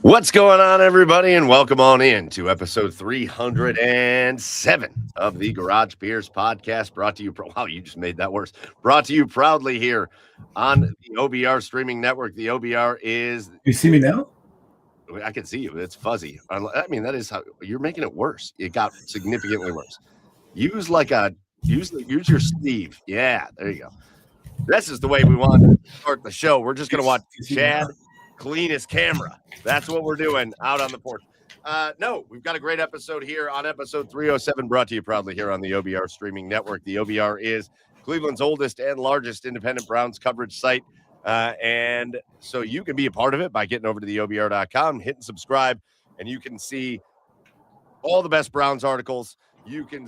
What's going on, everybody, and welcome on in to episode 307 of the Garage Beers podcast, brought to you. Wow, you just made that worse. Brought to you proudly here on the OBR streaming network. The OBR is. You see me now? I can see you. It's fuzzy. I mean, that is how you're making it worse. It got significantly worse. Use your sleeve. Yeah, there you go. This is the way we want to start the show. We're just going to watch Chad clean his camera. That's what we're doing out on the porch. No, we've got a great episode here on episode 307, brought to you proudly here on the OBR streaming network. The OBR is Cleveland's oldest and largest independent Browns coverage site. And so you can be a part of it by getting over to the OBR.com, hitting subscribe, and you can see all the best Browns articles. You can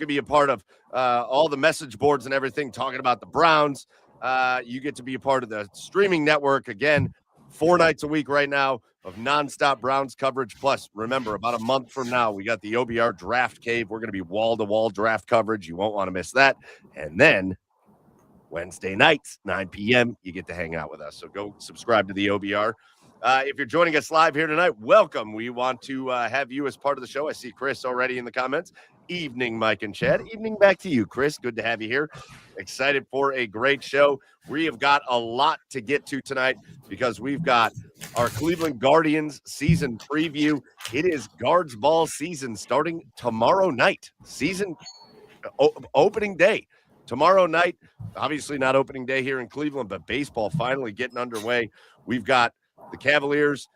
be a part of all the message boards and everything talking about the Browns. You get to be a part of the streaming network. Again, 4 nights a week right now of nonstop Browns coverage. Plus, remember, about a month from now, we got the OBR Draft Cave. We're going to be wall-to-wall draft coverage. You won't want to miss that. And then Wednesday nights, 9 p.m., you get to hang out with us. So go subscribe to the OBR. If you're joining us live here tonight, welcome. We want to have you as part of the show. I see Chris already in the comments. Evening, Mike and Chad. Evening back to you, Chris. Good to have you here. Excited for a great show. We have got a lot to get to tonight because we've got our Cleveland Guardians season preview. It is Guards ball season starting tomorrow night. Season opening day. Tomorrow night, obviously not opening day here in Cleveland, but baseball finally getting underway. We've got the Cavaliers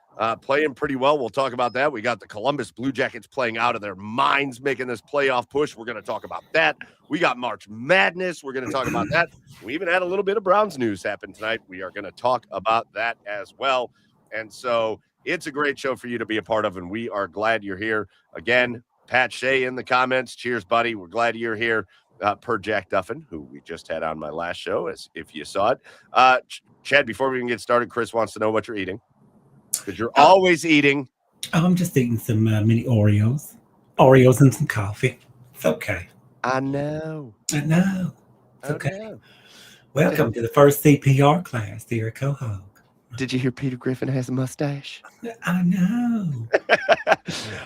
playing pretty well. We'll talk about that. We got the Columbus Blue Jackets playing out of their minds, making this playoff push. We're going to talk about that. We got March Madness. We're going to talk about that. We even had a little bit of Browns news happen tonight. We are going to talk about that as well. And so it's a great show for you to be a part of, and we are glad you're here. Again, Pat Shea in the comments. Cheers, buddy. We're glad you're here. Per Jack Duffin, who we just had on my last show, as if you saw it. Chad, before we even get started, Chris wants to know what you're eating. Because you're always eating. I'm just eating some mini Oreos. Oreos and some coffee. It's okay. I know. It's okay. Welcome to the first CPR class, dear co-host. Did you hear Peter Griffin has a mustache? I know.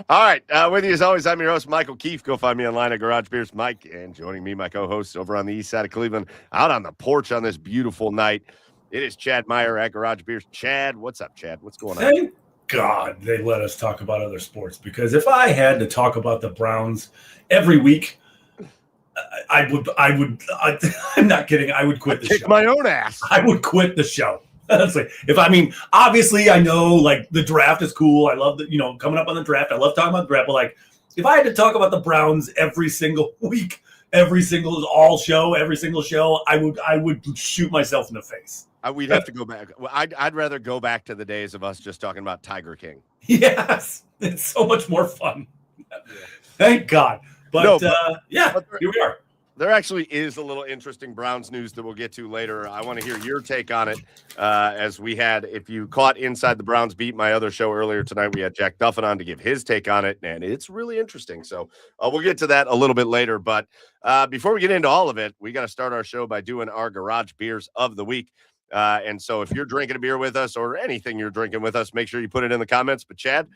All right. With you as always, I'm your host, Michael Keefe. Go find me online at Garage Beers Mike. And joining me, my co-host over on the east side of Cleveland, out on the porch on this beautiful night, it is Chad Meyer at Garage Beers. Chad, what's up, Chad? What's going on? Thank God they let us talk about other sports, because if I had to talk about the Browns every week, I'm not kidding. I would quit the show. Kick my own ass. I would quit the show. Obviously I know like the draft is cool. I love coming up on the draft. I love talking about the draft, but like if I had to talk about the Browns every single week, every single show, I would shoot myself in the face. We'd have to go back. I'd rather go back to the days of us just talking about Tiger King. Yes, it's so much more fun. Yeah. Thank God. But here we are. There actually is a little interesting Browns news that we'll get to later. I want to hear your take on it. As we had, if you caught Inside the Browns Beat, my other show earlier tonight, we had Jack Duffin on to give his take on it, and it's really interesting. So we'll get to that a little bit later. But before we get into all of it, we got to start our show by doing our Garage Beers of the Week. And so if you're drinking a beer with us or anything you're drinking with us, make sure you put it in the comments. But Chad,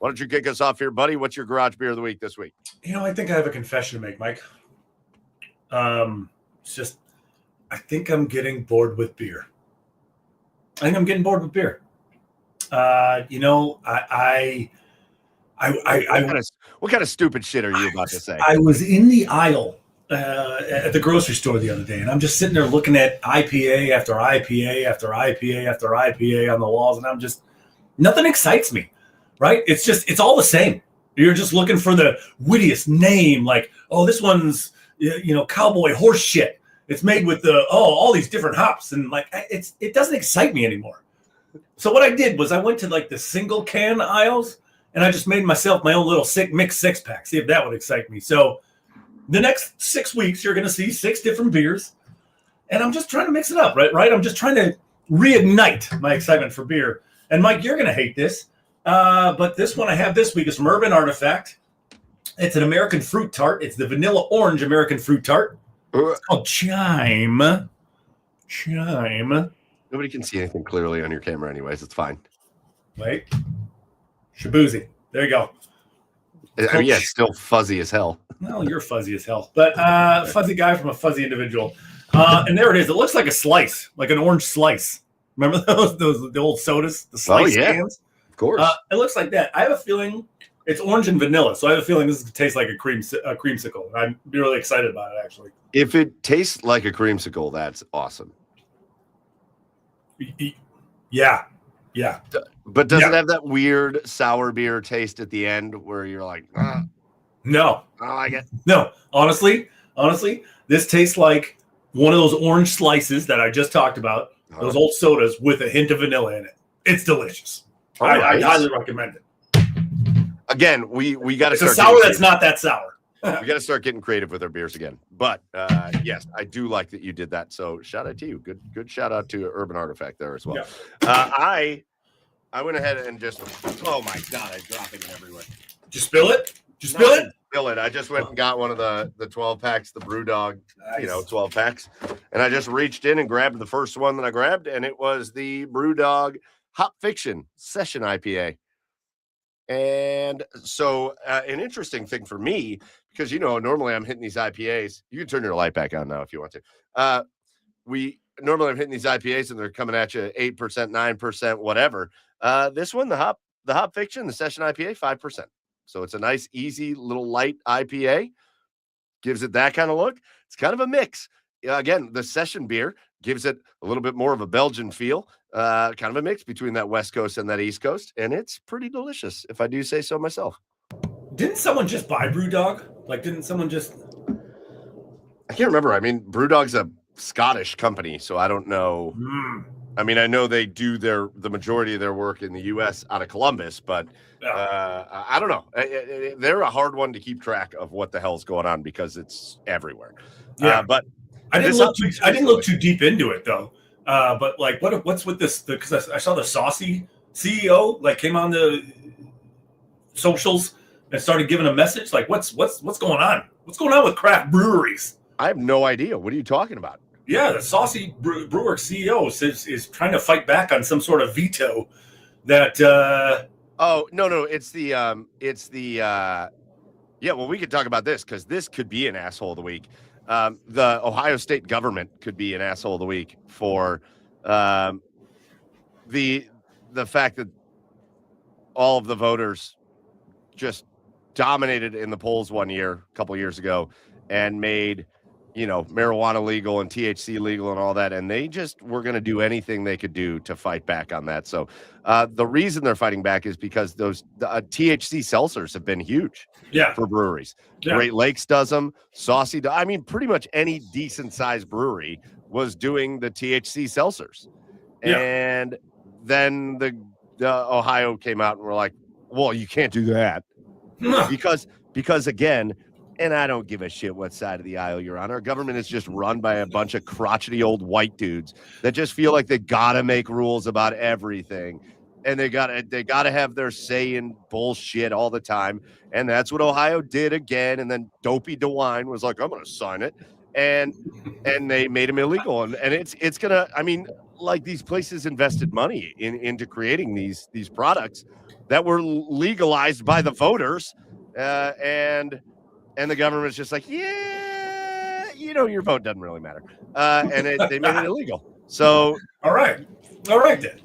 why don't you kick us off here, buddy? What's your Garage Beer of the Week this week? I think I have a confession to make, Mike. It's just, I think I'm getting bored with beer. What kind of stupid shit are you about to say? I was in the aisle at the grocery store the other day, and I'm just sitting there looking at IPA after IPA after IPA after IPA on the walls, and I'm just, nothing excites me, right? It's all the same. You're just looking for the wittiest name, like, oh, this one's, cowboy horse shit. It's made with all these different hops, and like it doesn't excite me anymore. So what I did was I went to like the single can aisles, and I just made myself my own little mixed 6-pack. See if that would excite me. So the next 6 weeks, you're going to see 6 different beers, and I'm just trying to mix it up, right? I'm just trying to reignite my excitement for beer. And Mike, you're going to hate this, but this one I have this week is from Urban Artifact. It's an American fruit tart. It's the vanilla orange American fruit tart. It's called Chime. Nobody can see anything clearly on your camera anyways. It's fine. Wait. Shabuzi. There you go. I mean, yeah, it's still fuzzy as hell. Well, you're fuzzy as hell, but fuzzy guy from a fuzzy individual. And there it is. It looks like a slice, like an orange slice. Remember those the old sodas, the slice cans? Of course. It looks like that. I have a feeling it's orange and vanilla, so I have a feeling this tastes like a creamsicle. I'm really excited about it, actually. If it tastes like a creamsicle, that's awesome. Yeah. But does it have that weird sour beer taste at the end where you're like, no, I don't like it? No, honestly, this tastes like one of those orange slices that I just talked about, those old sodas with a hint of vanilla in it. It's delicious. I highly recommend it. Again, we got to start. It's a sour that's not that sour. We got to start getting creative with our beers again. But yes, I do like that you did that. So shout out to you. Good shout out to Urban Artifact there as well. Yeah. I went ahead and just, oh my God, I'm dropping it everywhere. Did you spill it? Spill it. I just went and got one of the 12 packs, the Brewdog, 12 packs. And I just reached in and grabbed the first one that I grabbed. And it was the Brewdog Hop Fiction Session IPA. And so an interesting thing for me, because, normally I'm hitting these IPAs. You can turn your light back on now if you want to. Normally I'm hitting these IPAs and they're coming at you 8%, 9%, whatever. This one, the Hop Fiction, the Session IPA, 5%. So it's a nice, easy, little light IPA. Gives it that kind of look. It's kind of a mix. Again, the Session beer gives it a little bit more of a Belgian feel. Kind of a mix between that West Coast and that East Coast. And it's pretty delicious, if I do say so myself. Didn't someone just buy Brewdog? Didn't someone just... I can't remember. I mean, Brewdog's a Scottish company, so I don't know. I mean, I know they do the majority of their work in the U.S. out of Columbus, but I don't know. They're a hard one to keep track of what the hell's going on because it's everywhere. Yeah, but I didn't look too deep into it though. But what's with this? Because I saw the Saucy CEO came on the socials and started giving a message. What's going on? What's going on with craft breweries? I have no idea. What are you talking about? Yeah, the Saucy Brewer CEO is trying to fight back on some sort of veto that. Oh no! It's the yeah. Well, we could talk about this because this could be an asshole of the week. The Ohio State government could be an asshole of the week for the fact that all of the voters just dominated in the polls a couple years ago, and made marijuana legal and THC legal and all that. And they just were going to do anything they could do to fight back on that. So the reason they're fighting back is because those THC seltzers have been huge for breweries. Yeah. Great Lakes does them. Saucy. I mean, pretty much any decent sized brewery was doing the THC seltzers. Yeah. And then the Ohio came out and were like, well, you can't do that because again, and I don't give a shit what side of the aisle you're on. Our government is just run by a bunch of crotchety old white dudes that just feel like they gotta make rules about everything, and they gotta have their say in bullshit all the time. And that's what Ohio did again. And then Dopey DeWine was like, "I'm gonna sign it," and they made him illegal. And it's gonna. I mean, these places invested money into creating these products that were legalized by the voters, and the government's just like, yeah, your vote doesn't really matter. And they made it illegal. So, all right then.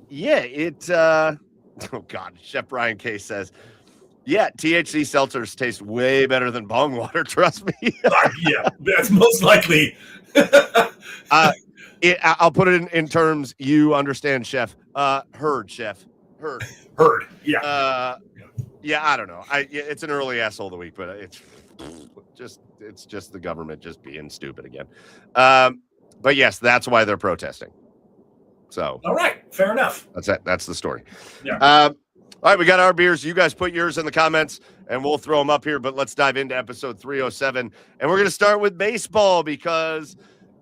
Yeah, oh God, Chef Brian Case says, yeah, THC seltzers taste way better than bong water. Trust me. Yeah, that's most likely. I'll put it in terms you understand, Chef. Heard. Yeah. Yeah, I don't know. It's an early asshole of the week, but it's just the government just being stupid again. But yes, that's why they're protesting. So all right, fair enough. That's the story. Yeah. All right, we got our beers. You guys put yours in the comments, and we'll throw them up here. But let's dive into episode 307, and we're going to start with baseball because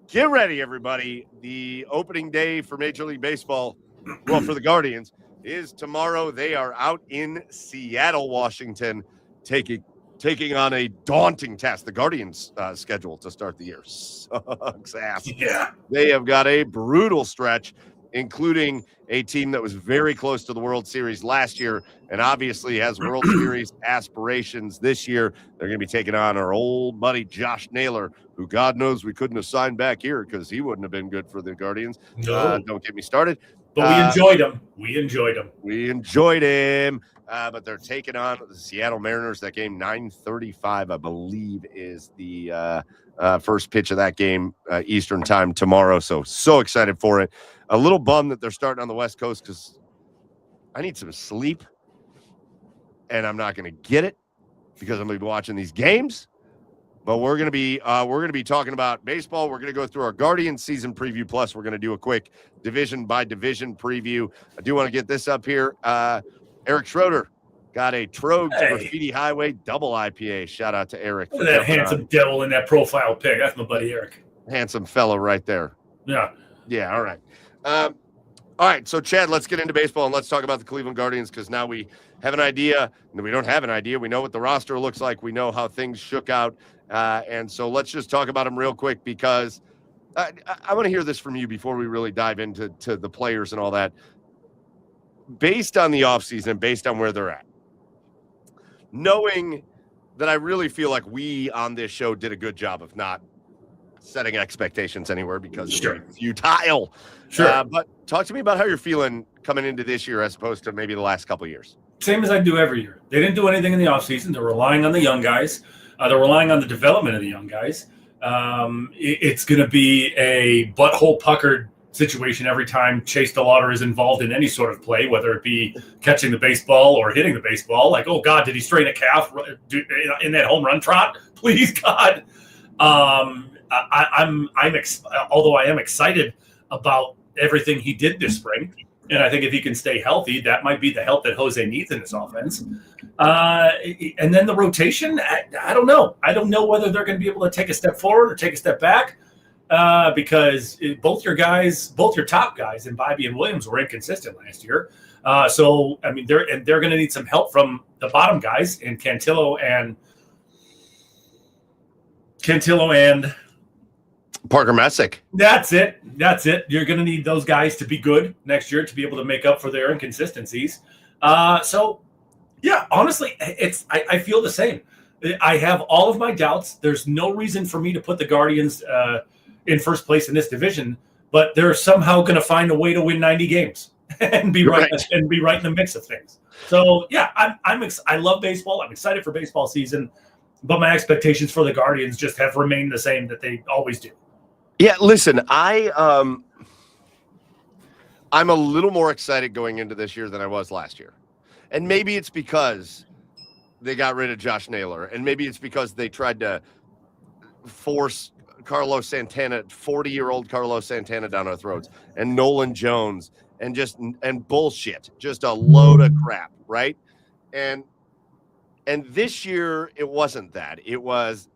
get ready, everybody. The opening day for Major League Baseball, well, for the Guardians, is tomorrow. They are out in Seattle, Washington, taking on a daunting task. The Guardians' schedule to start the year sucks ass. Yeah. They have got a brutal stretch. including a team that was very close to the World Series last year and obviously has World Series aspirations this year. They're going to be taking on our old buddy Josh Naylor, who God knows we couldn't have signed back here because he wouldn't have been good for the Guardians. No. Don't get me started. But we enjoyed him. We enjoyed him. We enjoyed him. But they're taking on the Seattle Mariners. That game, 9:35, I believe, is the first pitch of that game, Eastern time tomorrow. So excited for it. A little bummed that they're starting on the West Coast because I need some sleep, and I'm not going to get it because I'm going to be watching these games. But we're going to be talking about baseball. We're going to go through our Guardians season preview. Plus, we're going to do a quick division by division preview. I do want to get this up here. Eric Schroeder got a Trogs Graffiti Highway double IPA. Shout out to Eric. Look at that handsome devil in that profile pic. That's my buddy Eric. Handsome fellow right there. Yeah. Yeah. All right. All right. So, Chad, let's get into baseball and let's talk about the Cleveland Guardians because now we have an idea. No, we don't have an idea. We know what the roster looks like. We know how things shook out. And so let's just talk about them real quick because I want to hear this from you before we really dive into the players and all that. Based on the offseason, based on where they're at, knowing that I really feel like we on this show did a good job of not setting expectations anywhere because it's futile. Sure. But talk to me about how you're feeling coming into this year as opposed to maybe the last couple of years. Same as I do every year. They didn't do anything in the offseason. They're relying on the young guys. They're relying on the development of the young guys. It's going to be a butthole puckered situation every time Chase DeLauder is involved in any sort of play, whether it be catching the baseball or hitting the baseball. Like, oh God, did he strain a calf in that home run trot? Please, God. Although I am excited about everything he did this spring, and I think if he can stay healthy, that might be the help that Jose needs in this offense. And then the rotation, I don't know. I don't know whether they're going to be able to take a step forward or take a step back. Because both your top guys in Bobby and Williams were inconsistent last year. So I mean, they're going to need some help from the bottom guys in Cantillo and Parker Messick. That's it. You're going to need those guys to be good next year to be able to make up for their inconsistencies. So yeah, honestly, I feel the same. I have all of my doubts. There's no reason for me to put the Guardians in first place in this division, but they're somehow going to find a way to win 90 games and be right in the mix of things. So yeah, I love baseball. I'm excited for baseball season, but my expectations for the Guardians just have remained the same that they always do. Yeah, listen, I'm a little more excited going into this year than I was last year. And maybe it's because they got rid of Josh Naylor, and maybe it's because they tried to force Carlos Santana, 40-year-old Carlos Santana down our throats, and Nolan Jones, and bullshit, just a load of crap, right? And this year it wasn't that. It was,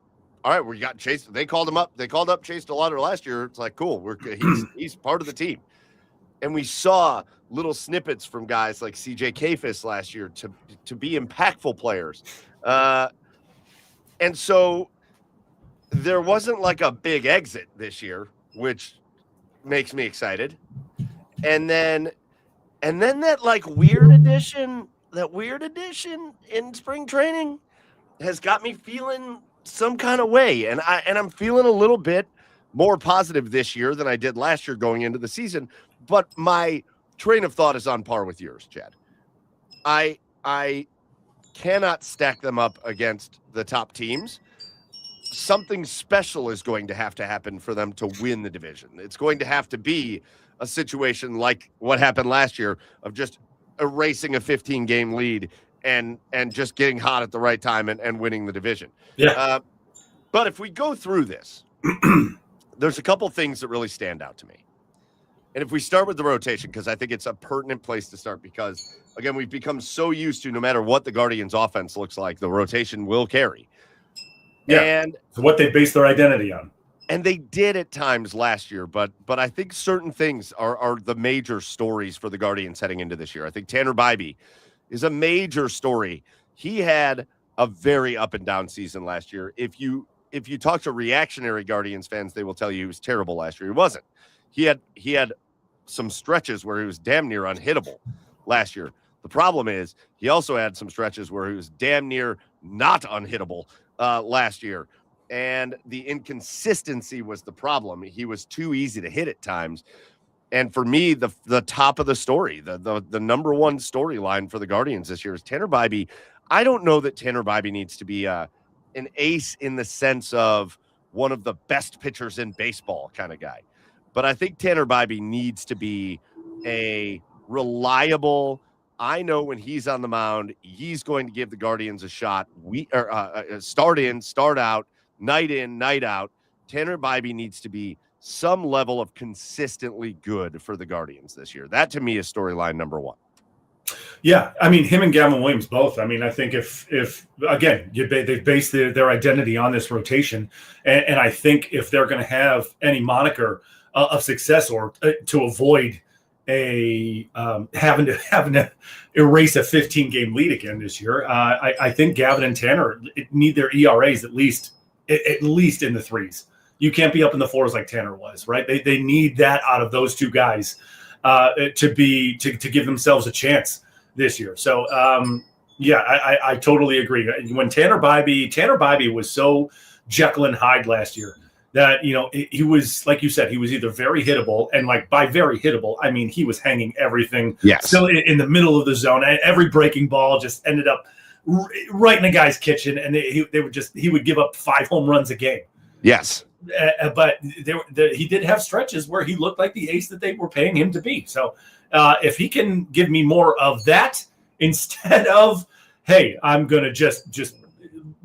all right, we got Chase. They called him up. They called up Chase DeLauder last year. It's like, cool, he's part of the team. And we saw little snippets from guys like CJ Kafis last year to be impactful players. And so there wasn't like a big exit this year, which makes me excited. And then that like weird addition in spring training has got me feeling some kind of way. And I'm feeling a little bit more positive this year than I did last year going into the season. But my train of thought is on par with yours, Chad. I cannot stack them up against the top teams. Something special is going to happen for them to win the division. It's going to have to be a situation like what happened last year of just erasing a 15-game lead and just getting hot at the right time and winning the division. Yeah. But if we go through this, there's a couple things that really stand out to me. And if we start with the rotation, because I think it's a pertinent place to start because, again, we've become so used to no matter what the Guardians offense looks like, the rotation will carry. Yeah, and so what they base their identity on. And they did at times last year, but I think certain things are the major stories for the Guardians heading into this year. I think Tanner Bybee is a major story. He had a very up and down season last year. If you talk to reactionary Guardians fans, they will tell you he was terrible last year. He wasn't. He had some stretches where he was damn near unhittable last year. The problem is he also had some stretches where he was damn near not unhittable last year. And the inconsistency was the problem. He was too easy to hit at times. And for me, the top of the story, the number one storyline for the Guardians this year is Tanner Bybee. I don't know that Tanner Bybee needs to be an ace in the sense of one of the best pitchers in baseball kind of guy. But I think Tanner Bybee needs to be a reliable, I know when he's on the mound, he's going to give the Guardians a shot. Start in, start out, night in, night out. Tanner Bybee needs to be some level of consistently good for the Guardians this year. That to me is storyline number one. Yeah, I mean, him and Gavin Williams both. I mean, I think if again, they've based their identity on this rotation, and I think if they're going to have any moniker of success or to avoid having to erase a 15-game lead again this year, I think Gavin and Tanner need their ERAs at least in the threes. You can't be up in the fours like Tanner was, right? They need that out of those two guys to give themselves a chance this year. So I totally agree. When Tanner Bybee was so Jekyll and Hyde last year that, you know, he was, like you said, he was either very hittable, and like by very hittable, I mean he was hanging everything. Yes. So in the middle of the zone, every breaking ball just ended up right in the guy's kitchen, and he would give up 5 home runs a game. Yes. But he did have stretches where he looked like the ace that they were paying him to be. So if he can give me more of that instead of, hey, I'm going to just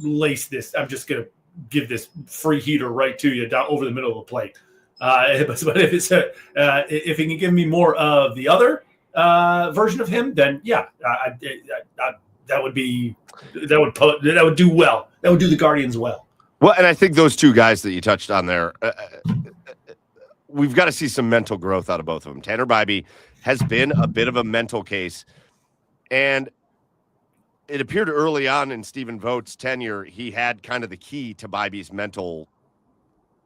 lace this, I'm just going to give this free heater right to you down over the middle of the plate. But if he can give me more of the other version of him, then yeah, that would do well. That would do the Guardians well. Well, and I think those two guys that you touched on there, we've got to see some mental growth out of both of them. Tanner Bybee has been a bit of a mental case, and it appeared early on in Stephen Vogt's tenure, he had kind of the key to Bybee's mental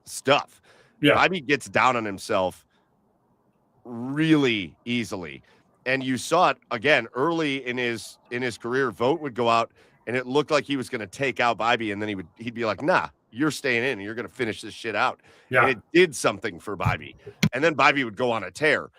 stuff. Yeah. Bybee gets down on himself really easily, and you saw it again early in his career. Vogt would go out, and it looked like he was going to take out Bybee, and then he'd be like, nah, you're staying in, and you're going to finish this shit out. Yeah. And it did something for Bybee. And then Bybee would go on a tear.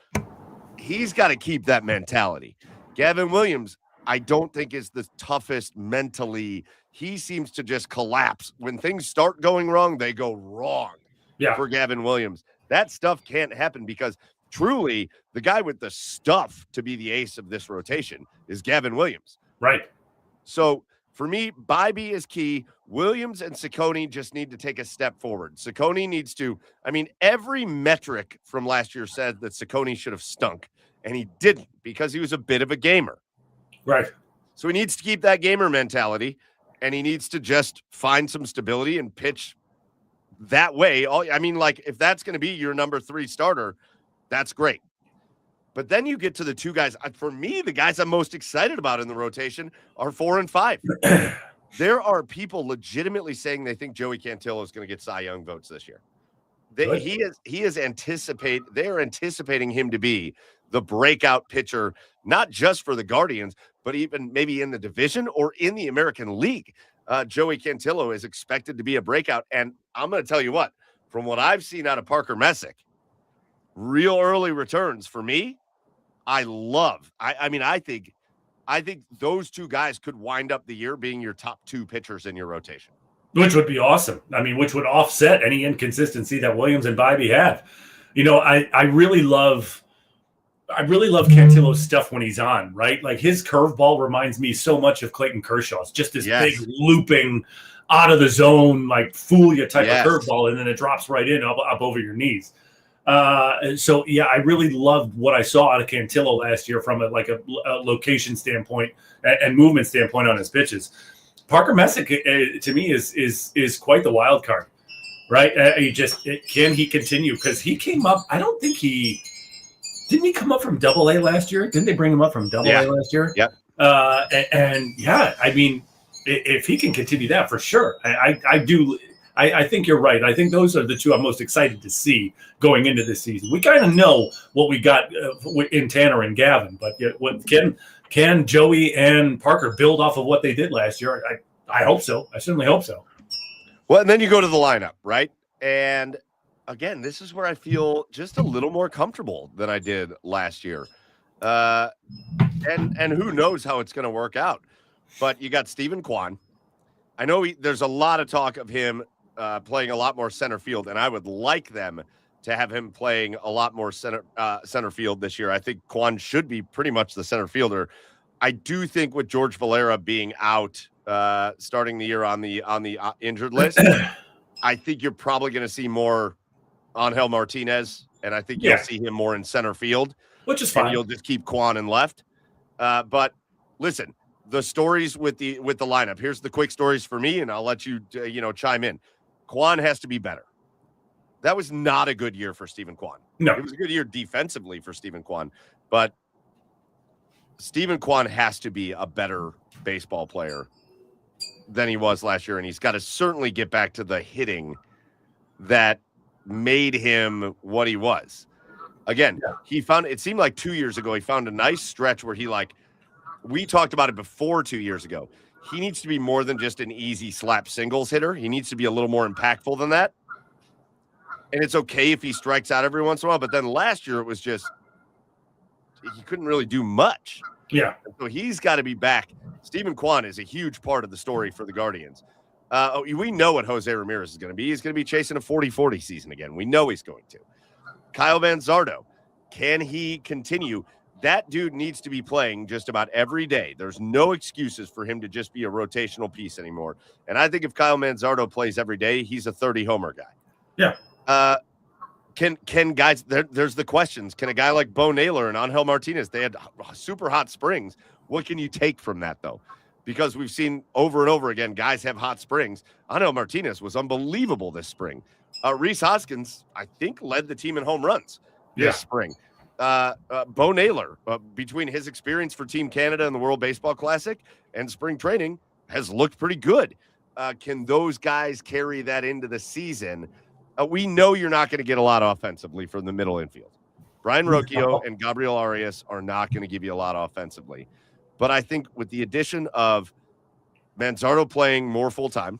He's got to keep that mentality. Gavin Williams, I don't think is the toughest mentally. He seems to just collapse. When things start going wrong, they go wrong. Yeah. For Gavin Williams. That stuff can't happen because truly the guy with the stuff to be the ace of this rotation is Gavin Williams. Right. So for me, Bybee is key. Williams and Ciccone just need to take a step forward. Ciccone needs to, I mean, every metric from last year said that Ciccone should have stunk, and he didn't because he was a bit of a gamer. Right. So he needs to keep that gamer mentality, and he needs to just find some stability and pitch that way. I mean, like, if that's going to be your number 3 starter, that's great. But then you get to the two guys. For me, the guys I'm most excited about in the rotation are 4 and 5. There are people legitimately saying they think Joey Cantillo is going to get Cy Young votes this year. They're anticipating him to be the breakout pitcher, not just for the Guardians, but even maybe in the division or in the American League. Joey Cantillo is expected to be a breakout. And I'm going to tell you what, from what I've seen out of Parker Messick, real early returns for me, I think those two guys could wind up the year being your top 2 pitchers in your rotation. Which would be awesome. I mean, which would offset any inconsistency that Williams and Bybee have. You know, I really love Cantillo's stuff when he's on, right? Like his curveball reminds me so much of Clayton Kershaw's. Just this big looping out of the zone, like fool you type of curveball, and then it drops right in up over your knees. So yeah, I really loved what I saw out of Cantillo last year from a location standpoint and movement standpoint on his pitches. Parker Messick to me is quite the wild card, right? Can he continue? Because he came up. I don't think didn't he come up from Double-A last year? Didn't they bring him up from Double-A last year? Yep. I mean, if he can continue that for sure, I do. I think you're right. I think those are the two I'm most excited to see going into this season. We kind of know what we got in Tanner and Gavin, but what can Joey and Parker build off of what they did last year? I hope so. I certainly hope so. Well, and then you go to the lineup, right? And again, this is where I feel just a little more comfortable than I did last year. And who knows how it's going to work out. But you got Stephen Kwan. I know there's a lot of talk of him playing a lot more center field, and I would like them to have him playing a lot more center field this year. I think Kwan should be pretty much the center fielder. I do think with George Valera being out starting the year on the injured list, I think you're probably going to see more Angel Martinez, and I think you'll see him more in center field, which is fine. And you'll just keep Kwan in left. But listen, the stories with the lineup. Here's the quick stories for me, and I'll let you chime in. Kwan has to be better. That was not a good year for Stephen Kwan. No, it was a good year defensively for Stephen Kwan, but Stephen Kwan has to be a better baseball player than he was last year, and he's got to certainly get back to the hitting that made him what he was. Again, it seemed like 2 years ago, he found a nice stretch where we talked about it before 2 years ago. He needs to be more than just an easy slap singles hitter. He needs to be a little more impactful than that. And it's okay if he strikes out every once in a while, but then last year it was just, he couldn't really do much. Yeah. So he's got to be back. Stephen Kwan is a huge part of the story for the Guardians. We know what Jose Ramirez is going to be. He's going to be chasing a 40-40 season again. We know he's going to. Kyle Manzardo, can he continue? That dude needs to be playing just about every day. There's no excuses for him to just be a rotational piece anymore. And I think if Kyle Manzardo plays every day, he's a 30-homer guy. Yeah. Can guys, there's the questions. Can a guy like Bo Naylor and Angel Martinez, they had super hot springs. What can you take from that, though? Because we've seen over and over again, guys have hot springs. Angel Martinez was unbelievable this spring. Rhys Hoskins, I think, led the team in home runs this spring. Bo Naylor, between his experience for Team Canada in the World Baseball Classic and spring training, has looked pretty good. Can those guys carry that into the season? We know you're not going to get a lot offensively from the middle infield. Brian Rocchio and Gabriel Arias are not going to give you a lot offensively. But I think with the addition of Manzardo playing more full-time,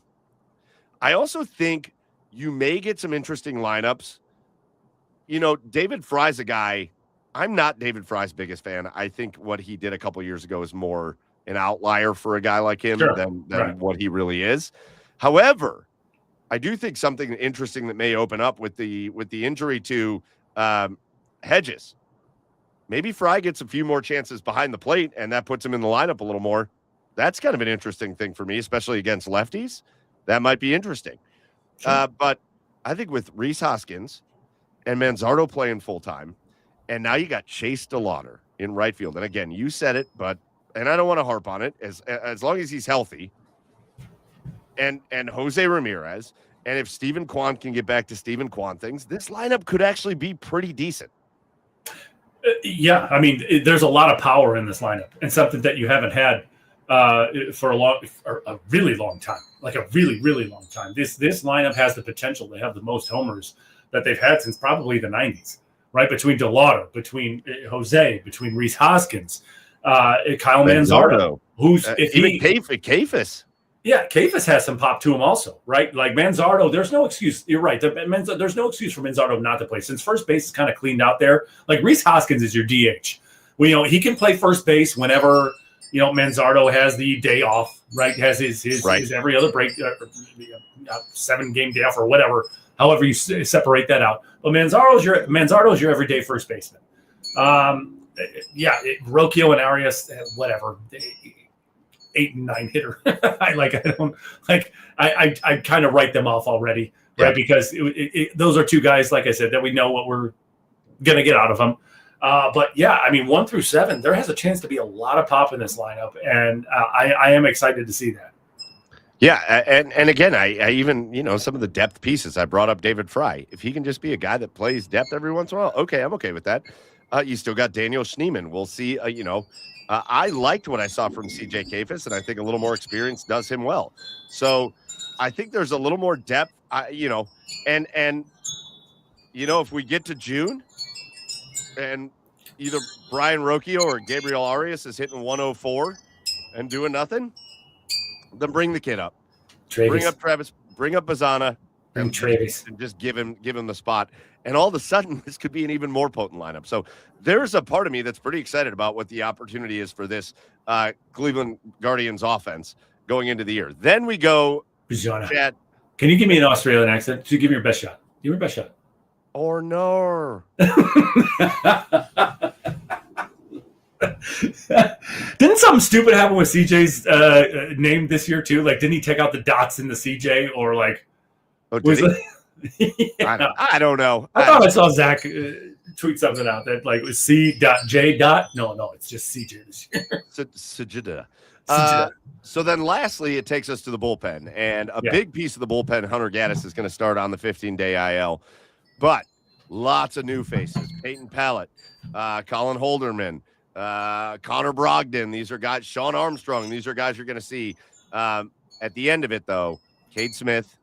I also think you may get some interesting lineups. David Fry's a guy. I'm not David Fry's biggest fan. I think what he did a couple years ago is more an outlier for a guy like him than what he really is. However, I do think something interesting that may open up with the injury to Hedges. Maybe Fry gets a few more chances behind the plate, and that puts him in the lineup a little more. That's kind of an interesting thing for me, especially against lefties. That might be interesting. Sure. But I think with Rhys Hoskins and Manzardo playing full-time, and now you got Chase DeLauder in right field. And again, you said it, and I don't want to harp on it, as long as he's healthy, and Jose Ramirez, and if Stephen Kwan can get back to Stephen Kwan things, this lineup could actually be pretty decent. Yeah, I mean, there's a lot of power in this lineup, and something that you haven't had for a really long time, like a really, really long time. This lineup has the potential to have the most homers that they've had since probably the 90s, right? Between DeLauder, between Jose, between Rhys Hoskins, Kyle Manzardo, who's even Kafis. Yeah, Kafis has some pop to him also, right? Like Manzardo, there's no excuse. You're right. There's no excuse for Manzardo not to play. Since first base is kind of cleaned out there, like Rhys Hoskins is your DH. Well, he can play first base whenever, Manzardo has the day off, right? Has his every other break, 7-game day off or whatever, however you separate that out. But Manzardo's your everyday first baseman. Rocchio and Arias, whatever. 8 and 9 hitter. I kind of write them off already, right? Because those are two guys, like I said, that we know what we're going to get out of them. But yeah, I mean, 1 through 7, there has a chance to be a lot of pop in this lineup, and I am excited to see that. Yeah, and again, I even, some of the depth pieces, I brought up David Fry. If he can just be a guy that plays depth every once in a while, okay, I'm okay with that. You still got Daniel Schneemann. We'll see, I liked what I saw from CJ Kafis, and I think a little more experience does him well. So I think there's a little more depth. and if we get to June and either Brian Rocchio or Gabriel Arias is hitting 104 and doing nothing, then bring the kid up. Bring up Travis, bring up Bazana, and just give him the spot. And all of a sudden, this could be an even more potent lineup. So there's a part of me that's pretty excited about what the opportunity is for this Cleveland Guardians offense going into the year. Then we go, Chad. Can you give me an Australian accent? Give me your best shot. Give me your best shot. Or no. Didn't something stupid happen with CJ's name this year too? Like, didn't he take out the dots in the CJ or like? Oh, did he? Yeah. I don't know. I thought I saw Zach tweet something out that like was C.J. No, it's just CJ this year. So then lastly, it takes us to the bullpen. And a big piece of the bullpen, Hunter Gaddis, is going to start on the 15-day IL. But lots of new faces. Peyton Pallett, Colin Holderman, Connor Brogdon. These are guys, Sean Armstrong. These are guys you're going to see. At the end of it, though, Cade Smith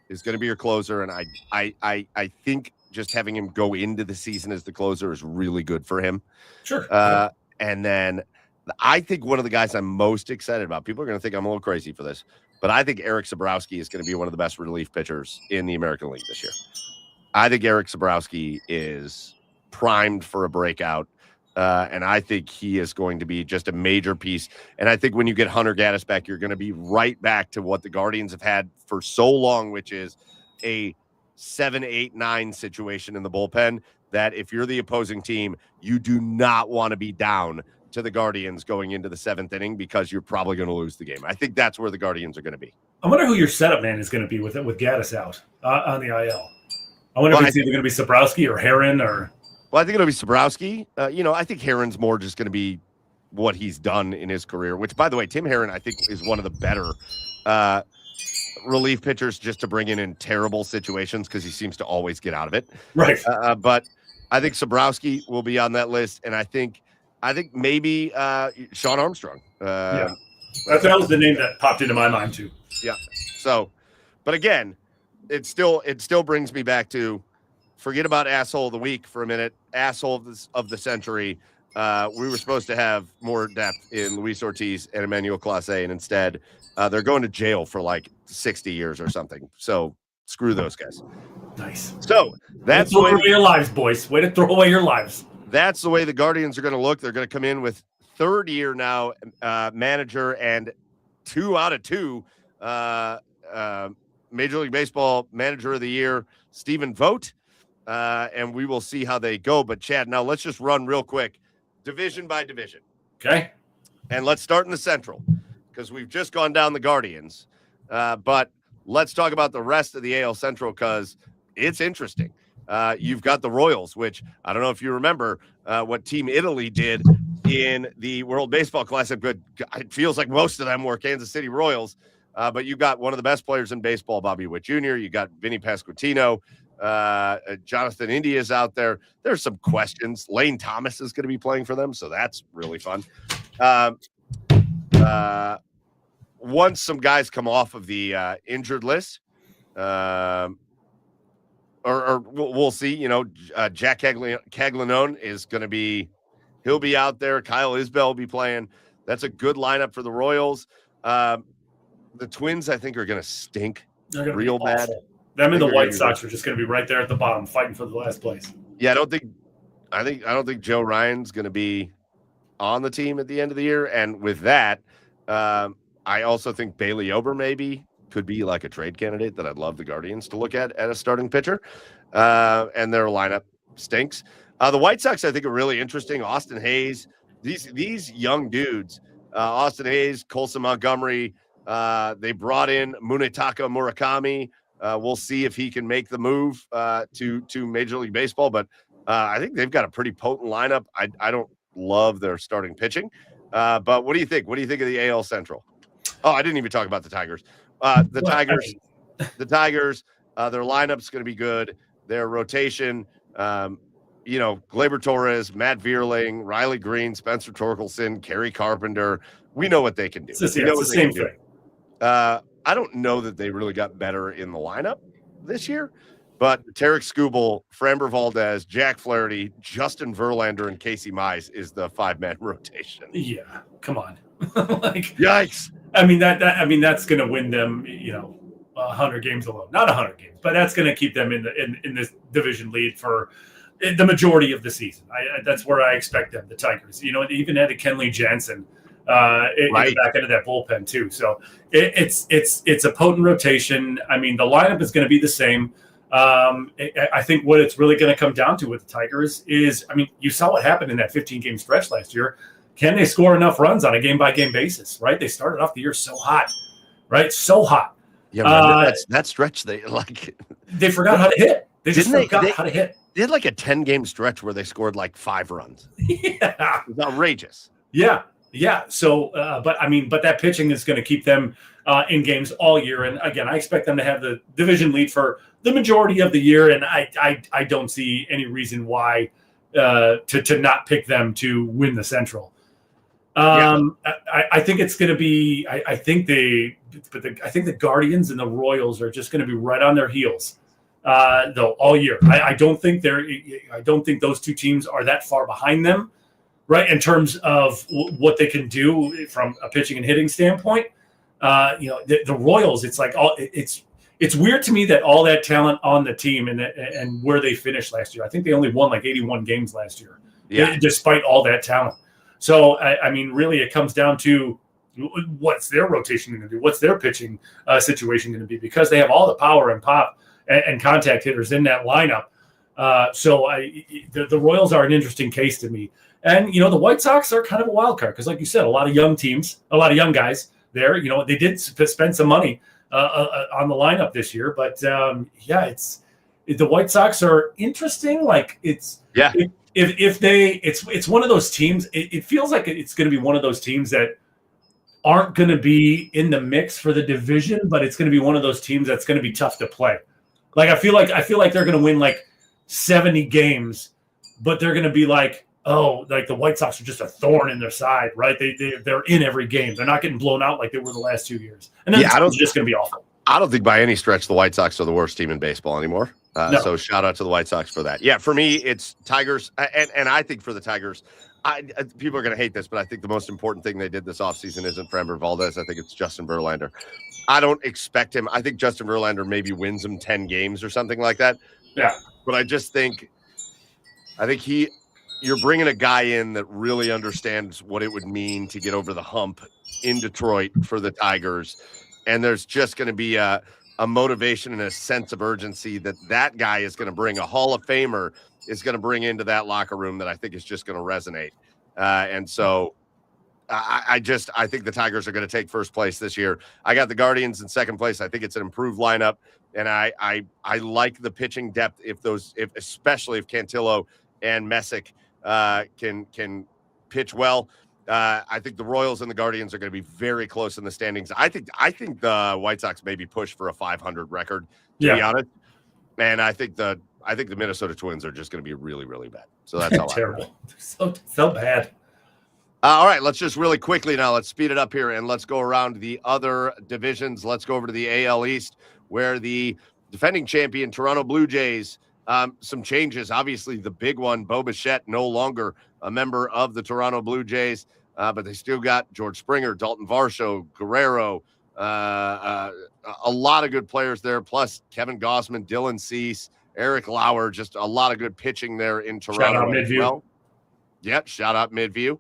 is going to be your closer. And I think just having him go into the season as the closer is really good for him. Sure. And then I think one of the guys I'm most excited about, people are going to think I'm a little crazy for this, but I think Eric Sabrowski is going to be one of the best relief pitchers in the American League this year. I think Eric Sabrowski is primed for a breakout, and I think he is going to be just a major piece. And I think when you get Hunter Gaddis back, you're going to be right back to what the Guardians have had for so long, which is a 7, 8, 9 situation in the bullpen that if you're the opposing team, you do not want to be down to the Guardians going into the 7th inning because you're probably going to lose the game. I think that's where the Guardians are going to be. I wonder who your setup man is going to be with Gaddis out on the IL. I wonder if it's either going to be Sabrowski or Heron or. Well, I think it'll be Sabrowski. I think Heron's more just going to be what he's done in his career, which, by the way, Tim Heron, I think, is one of the better relief pitchers just to bring in terrible situations because he seems to always get out of it. Right. But I think Sabrowski will be on that list, and I think maybe Sean Armstrong. That was the name that popped into my mind, too. Yeah. So, but again, it still brings me back to forget about asshole of the week for a minute. Asshole of the century. We were supposed to have more depth in Luis Ortiz and Emmanuel Clase, and instead they're going to jail for like 60 years or something. So screw those guys. Nice. So that's throw away your lives, boys. Way to throw away your lives. That's the way the Guardians are going to look. They're going to come in with third year now manager and 2 out of 2 Major League Baseball Manager of the Year, Stephen Vogt. And we will see how they go. But, Chad, now let's just run real quick, division by division. Okay. And let's start in the Central because we've just gone down the Guardians. But let's talk about the rest of the AL Central because it's interesting. You've got the Royals, which I don't know if you remember what Team Italy did in the World Baseball Classic, but it feels like most of them were Kansas City Royals. But you got one of the best players in baseball, Bobby Witt Jr. You got Vinny Pasquantino. Jonathan India is out there. There's some questions. Lane Thomas is going to be playing for them, so that's really fun. Once some guys come off of the injured list, or we'll see. Jack Caglianone is going to be. He'll be out there. Kyle Isbell will be playing. That's a good lineup for the Royals. The Twins, I think, are going to stink real bad. Them and the White Sox are just going to be right there at the bottom, fighting for the last place. Yeah, I don't think Joe Ryan's going to be on the team at the end of the year. And with that, I also think Bailey Ober maybe could be like a trade candidate that I'd love the Guardians to look at a starting pitcher. And their lineup stinks. The White Sox, I think, are really interesting. Austin Hayes, these young dudes, Austin Hayes, Colson Montgomery. They brought in Munetaka Murakami. We'll see if he can make the move to Major League Baseball, but I think they've got a pretty potent lineup. I don't love their starting pitching, but what do you think? What do you think of the AL Central? Oh, I didn't even talk about the Tigers. The Tigers, their lineup's going to be good. Their rotation, Gleyber Torres, Matt Vierling, Riley Green, Spencer Torkelson, Kerry Carpenter. We know what they can do. It's the same thing. I don't know that they really got better in the lineup. this year. But Tarek Skubal, Framber Valdez, Jack Flaherty, Justin Verlander, and Casey Mize is the 5-man rotation. Yeah, come on. Like, yikes. I mean that's going to win them, 100 games alone. Not 100 games, but that's going to keep them in this division lead for the majority of the season. That's where I expect them, the Tigers. Even added Kenley Jansen in the back end of that bullpen too. So it's a potent rotation. I mean, the lineup is going to be the same. I think what it's really going to come down to with the Tigers is, I mean, you saw what happened in that 15-game stretch last year. Can they score enough runs on a game-by-game basis, right? They started off the year so hot, right? So hot. Yeah, that stretch, they forgot how to hit. They forgot how to hit. They had like a 10-game stretch where they scored like 5 runs. Yeah. It was outrageous. Yeah. So, but that pitching is going to keep them in games all year. And again, I expect them to have the division lead for the majority of the year. And I don't see any reason why to not pick them to win the Central. I think it's going to be. I think the Guardians and the Royals are just going to be right on their heels, though, all year. I don't think those two teams are that far behind them, right? In terms of what they can do from a pitching and hitting standpoint. The Royals. It's like it's weird to me that all that talent on the team and where they finished last year. I think they only won like 81 games last year, despite all that talent. So, I mean, really, it comes down to what's their rotation going to do? What's their pitching situation going to be? Because they have all the power and pop and contact hitters in that lineup. The Royals are an interesting case to me. And, the White Sox are kind of a wild card because, like you said, a lot of young teams, a lot of young guys there. They did spend some money on the lineup this year. But, the White Sox are interesting. Like, it's – it's one of those teams. It feels like it's going to be one of those teams that aren't going to be in the mix for the division, but it's going to be one of those teams that's going to be tough to play. Like I feel like they're going to win like 70 games, but they're going to be like, like the White Sox are just a thorn in their side, right? They're in every game. They're not getting blown out like they were the last 2 years, and then it's just going to be awful. I don't think by any stretch the White Sox are the worst team in baseball anymore. No. So shout out to the White Sox for that. Yeah, for me, it's Tigers. And I think for the Tigers, people are going to hate this, but I think the most important thing they did this offseason isn't Framber Valdez. I think it's Justin Verlander. I don't expect him. I think Justin Verlander maybe wins him 10 games or something like that. Yeah. But I think you're bringing a guy in that really understands what it would mean to get over the hump in Detroit for the Tigers. And there's just going to be a motivation and a sense of urgency that guy is going to bring. A Hall of Famer is going to bring into that locker room that I think is just going to resonate. And so I think the Tigers are going to take first place this year. I got the Guardians in second place. I think it's an improved lineup, and I like the pitching depth especially if Cantillo and Messick can pitch well. I think the Royals and the Guardians are going to be very close in the standings. I think the White Sox maybe push for a 500 record, to be honest. And I think the Minnesota Twins are just going to be really, really bad. So that's how terrible. So bad. All right, let's just really quickly now, let's speed it up here and let's go around the other divisions. Let's go over to the AL East, where the defending champion Toronto Blue Jays, some changes. Obviously, the big one, Bo Bichette, no longer a member of the Toronto Blue Jays, but they still got George Springer, Dalton Varsho, Guerrero, a lot of good players there, plus Kevin Gausman, Dylan Cease, Eric Lauer, just a lot of good pitching there in Toronto. Shout out Midview. Well. Yep, shout out Midview.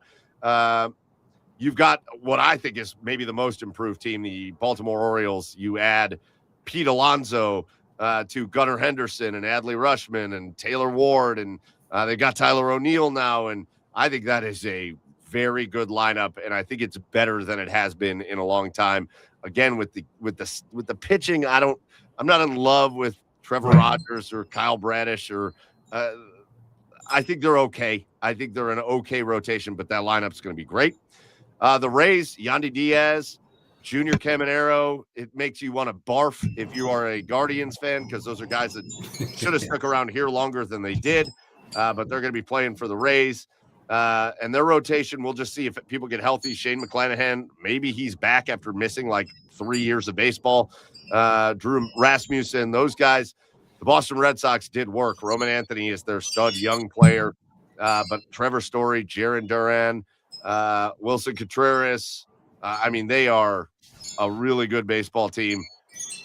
You've got what I think is maybe the most improved team, the Baltimore Orioles. You add Pete Alonso to Gunnar Henderson and Adley Rutschman and Taylor Ward, and they got Tyler O'Neill now, and I think that is a very good lineup, and I think it's better than it has been in a long time. Again, with the pitching, I'm not in love with Trevor Rogers or Kyle Bradish or I think they're okay. I think they're an okay rotation, but that lineup's going to be great. The Rays, Yandy Diaz, Junior Caminero, it makes you want to barf if you are a Guardians fan, because those are guys that should have stuck around here longer than they did, but they're going to be playing for the Rays. And their rotation, we'll just see if people get healthy. Shane McClanahan, maybe he's back after missing like 3 years of baseball. Drew Rasmussen, those guys. The Boston Red Sox did work. Roman Anthony is their stud young player. But Trevor Story, Jarren Duran, Wilson Contreras, they are a really good baseball team.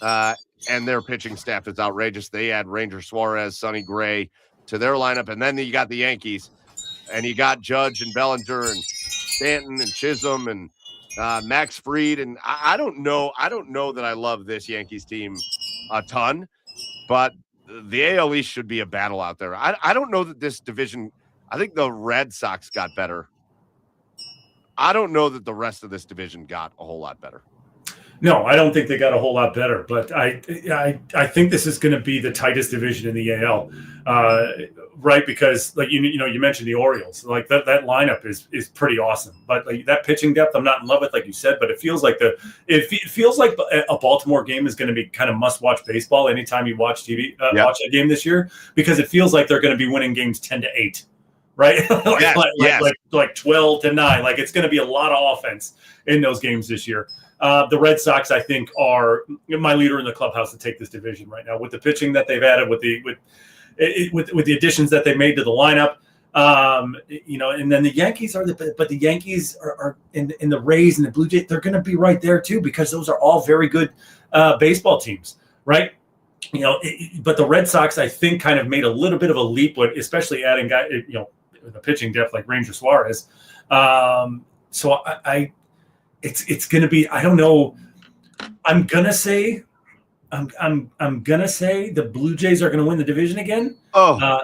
And their pitching staff is outrageous. They add Ranger Suarez, Sonny Gray to their lineup. And then you got the Yankees. And you got Judge and Bellinger and Stanton and Chisholm and Max Fried. And I don't know that I love this Yankees team a ton, but the AL East should be a battle out there. I don't know that this division – I think the Red Sox got better. I don't know that the rest of this division got a whole lot better. No, I don't think they got a whole lot better, but I think this is going to be the tightest division in the AL, right? Because like you mentioned the Orioles, like that lineup is pretty awesome, but like that pitching depth, I'm not in love with, like you said, but it feels like a Baltimore game is going to be kind of must watch baseball anytime you watch TV, watch a game this year, because it feels like they're going to be winning games 10-8. Right, like 12-9. Like it's going to be a lot of offense in those games this year. The Red Sox, I think, are my leader in the clubhouse to take this division right now with the pitching that they've added, with the additions that they made to the lineup. And then the Yankees but the Yankees are in the Rays and the Blue Jays. They're going to be right there too, because those are all very good baseball teams, right? But the Red Sox, I think, kind of made a little bit of a leap with, especially adding guys, the pitching depth like Ranger Suarez. So it's going to be, I don't know. I'm going to say the Blue Jays are going to win the division again. No,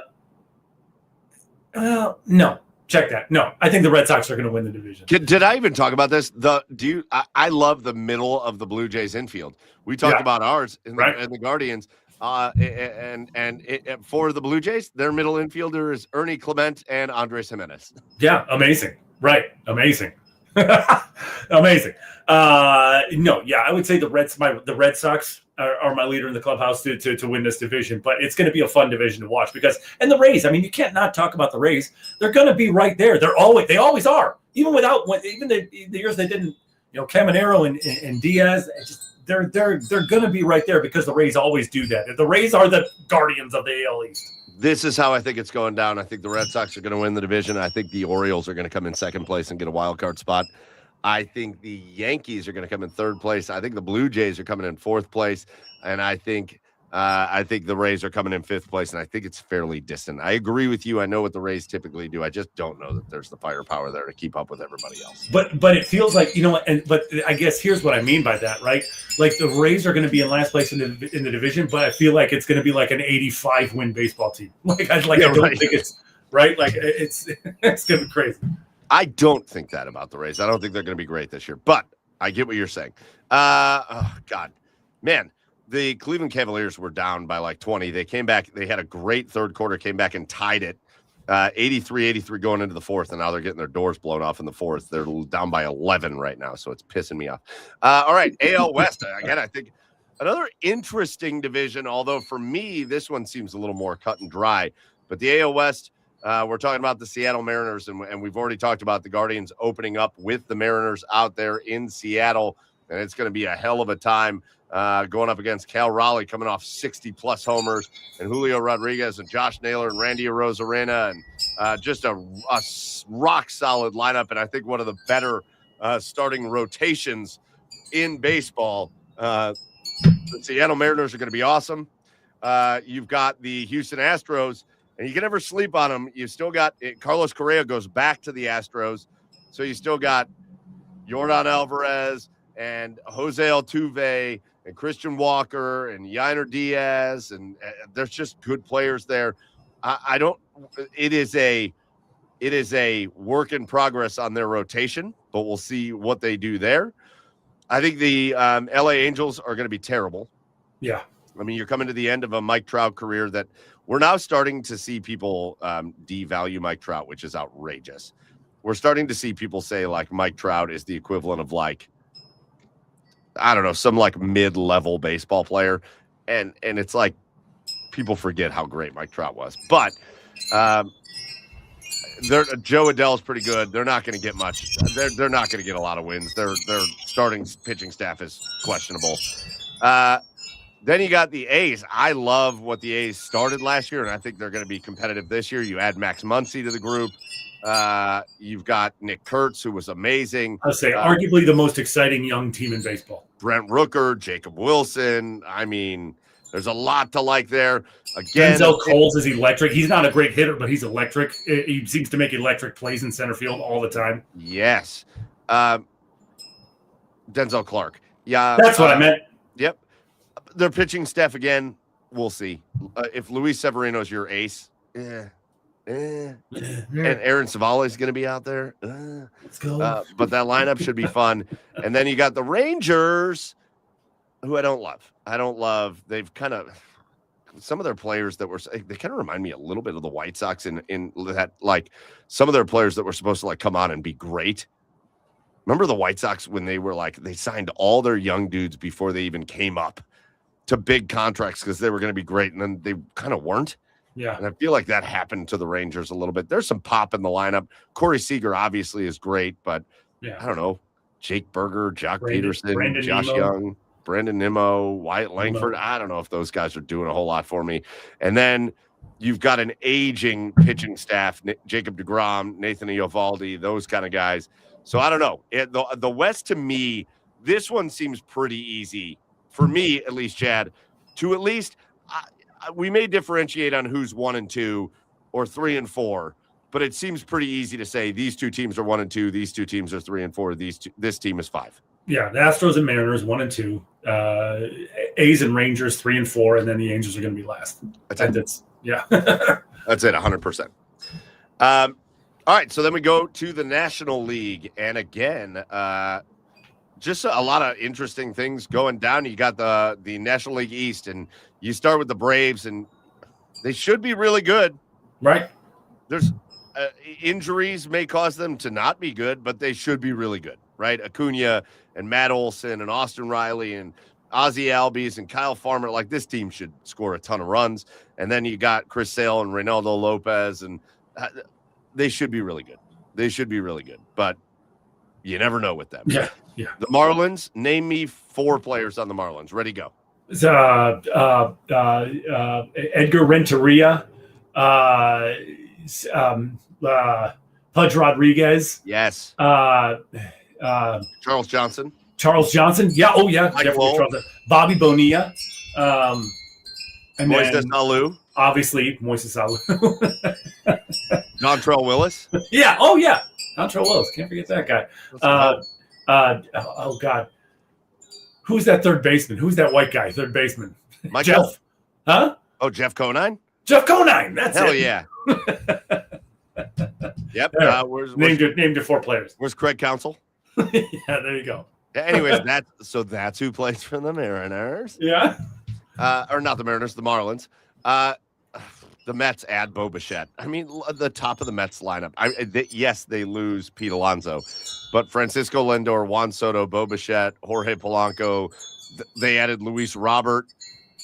check that. No, I think the Red Sox are going to win the division. Did I even talk about this? I love the middle of the Blue Jays infield. We talked about ours in the Guardians. And for the Blue Jays, their middle infielder is Ernie Clement and Andres Jimenez. Yeah, amazing. Right, amazing. Amazing. I would say the Red Sox are my leader in the clubhouse to win this division, but it's going to be a fun division to watch and the Rays, you can't not talk about the Rays. They're going to be right there. They always are, even the years they didn't, Caminero and Diaz, they're going to be right there because the Rays always do that. The Rays are the guardians of the AL East. This is how I think it's going down. I think the Red Sox are going to win the division. I think the Orioles are going to come in second place and get a wild card spot. I think the Yankees are going to come in third place. I think the Blue Jays are coming in fourth place. And I think the Rays are coming in fifth place, and I think it's fairly distant. I agree with you. I know what the Rays typically do. I just don't know that there's the firepower there to keep up with everybody else. But it feels like, but I guess here's what I mean by that, right? Like the Rays are going to be in last place in the division, but I feel like it's going to be like an 85-win baseball team. I don't think it's right. Like it's going to be crazy. I don't think that about the Rays. I don't think they're going to be great this year, but I get what you're saying. God, man. The Cleveland Cavaliers were down by like 20. They came back. They had a great third quarter, came back and tied it 83-83 going into the fourth, and now they're getting their doors blown off in the fourth. They're down by 11 right now, so it's pissing me off. All right, AL West. Again, I think another interesting division, although for me, this one seems a little more cut and dry. But the AL West, we're talking about the Seattle Mariners, and we've already talked about the Guardians opening up with the Mariners out there in Seattle, and it's going to be a hell of a time. Going up against Cal Raleigh, coming off 60-plus homers, and Julio Rodriguez and Josh Naylor and Randy Arozarena, and just a rock-solid lineup, and I think one of the better starting rotations in baseball. The Seattle Mariners are going to be awesome. You've got the Houston Astros, and you can never sleep on them. You still got Carlos Correa goes back to the Astros, so you still got Yordan Alvarez and Jose Altuve and Christian Walker and Yainer Diaz, and there's just good players there. It is a work in progress on their rotation, but we'll see what they do there. I think the LA Angels are going to be terrible. Yeah. You're coming to the end of a Mike Trout career that we're now starting to see people devalue Mike Trout, which is outrageous. We're starting to see people say like Mike Trout is the equivalent of like, I don't know, some like mid-level baseball player. And it's like people forget how great Mike Trout was. But Joe Adell's pretty good. They're not going to get much. They're not going to get a lot of wins. Their starting pitching staff is questionable. Then you got the A's. I love what the A's started last year, and I think they're going to be competitive this year. You add Max Muncy to the group. You've got Nick Kurtz, who was amazing. I'll say arguably the most exciting young team in baseball. Brent Rooker, Jacob Wilson. I mean, there's a lot to like there. Again, Denzel Coles is electric. He's not a great hitter, but he's electric. He seems to make electric plays in center field all the time. Yes. Denzel Clark. Yeah. That's what I meant. Yep. Their pitching staff, again, we'll see. If Luis Severino's your ace, and Aaron Savali is going to be out there. Let's go. But that lineup should be fun. And then you got the Rangers, who I don't love. They've kind of some of their players that were they kind of remind me a little bit of the White Sox in that, like, some of their players that were supposed to like come on and be great. Remember the White Sox when they were like they signed all their young dudes before they even came up to big contracts because they were going to be great, and then they kind of weren't. Yeah. And I feel like that happened to the Rangers a little bit. There's some pop in the lineup. Corey Seager obviously is great, but I don't know. Jake Berger, Jock Peterson, Josh Young, Brandon Nimmo, Wyatt Langford. I don't know if those guys are doing a whole lot for me. And then you've got an aging pitching staff, Jacob deGrom, Nathan Eovaldi, those kind of guys. So I don't know. The West, to me, this one seems pretty easy. For me, at least, Chad, to at least we may differentiate on who's 1 and 2 or 3 and 4, but it seems pretty easy to say these two teams are 1 and 2, these two teams are 3 and 4, this team is 5. Yeah, the Astros and Mariners 1 and 2, A's and Rangers 3 and 4, and then the Angels are going to be last. That's it. That's it, 100%. All right, so then we go to the National League, and again, just a lot of interesting things going down. You got the National League East, and you start with the Braves, and they should be really good. Right. There's injuries may cause them to not be good, but they should be really good, right? Acuna and Matt Olson and Austin Riley and Ozzie Albies and Kyle Farmer. Like, this team should score a ton of runs. And then you got Chris Sale and Reynaldo Lopez, and they should be really good. They should be really good, but you never know with them. Yeah. The Marlins, name me 4 players on the Marlins. Ready, go. Edgar Renteria, Pudge Rodriguez. Yes. Charles Johnson. Yeah. Oh, yeah. Bobby Bonilla. And Moises Alou. Obviously, Moises Alou. Dontrell Willis. Yeah. Oh, yeah. Dontrell Willis. Can't forget that guy. Oh, God. Who's that third baseman? Who's that white guy, third baseman? Jeff. Huh? Oh, Jeff Conine? Jeff Conine. That's Hell it. Yeah. Yep. Named your 4 players. Where's Craig Counsell? Yeah, there you go. Anyways, that's who plays for the Mariners. Yeah. Or not the Mariners, the Marlins. The Mets add Bo Bichette. I mean, the top of the Mets lineup. Yes, they lose Pete Alonso, but Francisco Lindor, Juan Soto, Bo Bichette, Jorge Polanco. They added Luis Robert,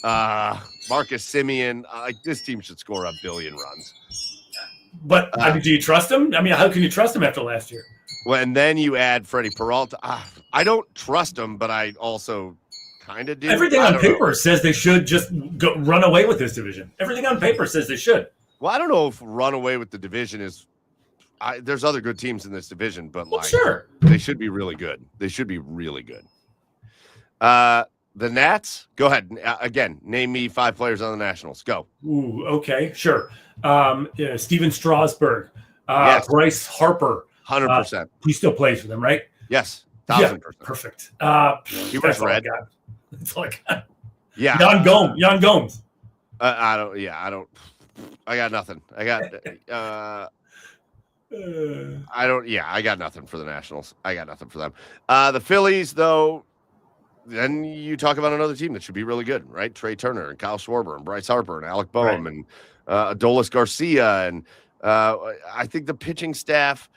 Marcus Semien. This team should score 1 billion runs. But do you trust him? I mean, how can you trust him after last year? Well, and then you add Freddie Peralta. I don't trust him, but I also kind of do. Everything on paper says they should just run away with this division. Everything on paper says they should. Well, I don't know if run away with the division is. There's other good teams in this division, but sure, they should be really good. They should be really good. The Nats, go ahead. Again, name me 5 players on the Nationals. Go. Ooh, okay, sure. Steven Strasburg, yes. Bryce Harper. 100%. He still plays for them, right? Yes, 1,000%. Perfect. He wears red. That's all I got. Yeah. Yan Gomes. I don't. I got nothing. I got nothing for the Nationals. I got nothing for them. The Phillies, though, then you talk about another team that should be really good, right? Trey Turner and Kyle Schwarber and Bryce Harper and Alec Boehm and Adolis Garcia. And I think the pitching staff,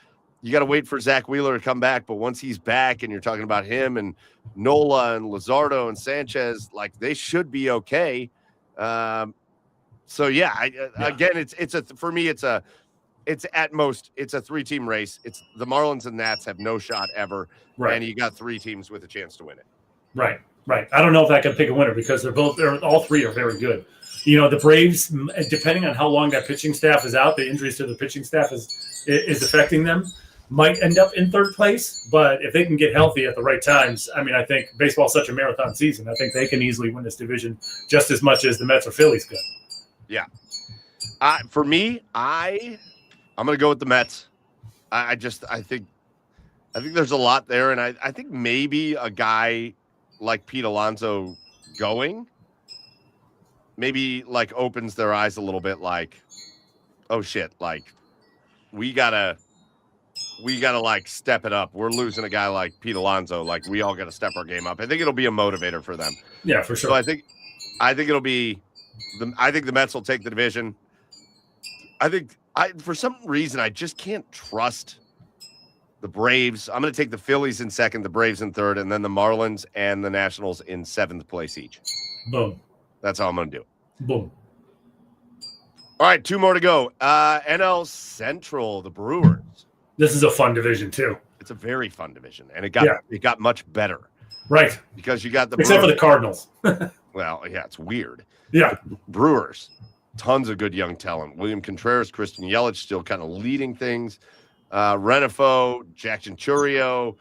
you got to wait for Zach Wheeler to come back. But once he's back and you're talking about him and Nola and Luzardo and Sanchez, like, they should be okay. Again, for me, it's a it's at most it's a 3-team race. It's the Marlins and Nats have no shot ever, Right. and you got 3 teams with a chance to win it. Right. I don't know if I can pick a winner because they're all 3 are very good. You know, the Braves, depending on how long that pitching staff is out, the injuries to the pitching staff is affecting them, might end up in 3rd place. But if they can get healthy at the right times, I mean, I think baseball is such a marathon season. I think they can easily win this division just as much as the Mets or Phillies could. Yeah. For me, I'm going to go with the Mets. I think there's a lot there, and I think maybe a guy like Pete Alonso going maybe like opens their eyes a little bit, like, oh shit, like we gotta like step it up. We're losing a guy like Pete Alonso, like we all gotta step our game up. I think it'll be a motivator for them. Yeah, for sure. So I think it'll be I think the Mets will take the division. For some reason I just can't trust the Braves. I'm going to take the Phillies in 2nd, the Braves in 3rd, and then the Marlins and the Nationals in 7th place each. Boom. That's how I'm going to do it. Boom. All right, 2 more to go. NL Central, the Brewers. This is a fun division too. It's a very fun division, and it got much better. Right. Because you got the Except Brewers. for the Cardinals. Well, yeah, it's weird. Yeah. Brewers, tons of good young talent. William Contreras, Christian Yelich still kind of leading things. Renifo, Jackson Churio,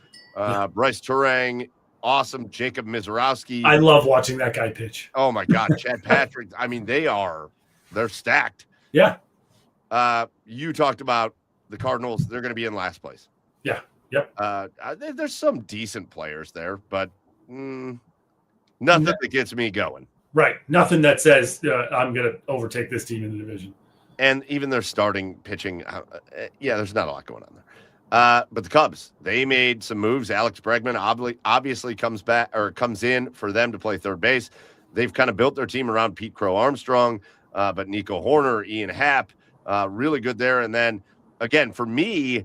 Bryce Turang, awesome. Jacob Mizorowski. I love watching that guy pitch. Oh my God, Chad Patrick. I mean, they're stacked. Yeah. You talked about the Cardinals. They're going to be in last place. Yeah. Yep. There's some decent players there, but nothing that gets me going. Right. Nothing that says I'm going to overtake this team in the division. And even their starting pitching, there's not a lot going on there. But the Cubs, they made some moves. Alex Bregman obviously comes in for them to play 3rd base. They've kind of built their team around Pete Crow Armstrong, but Nico Horner, Ian Happ, really good there. And then again, for me,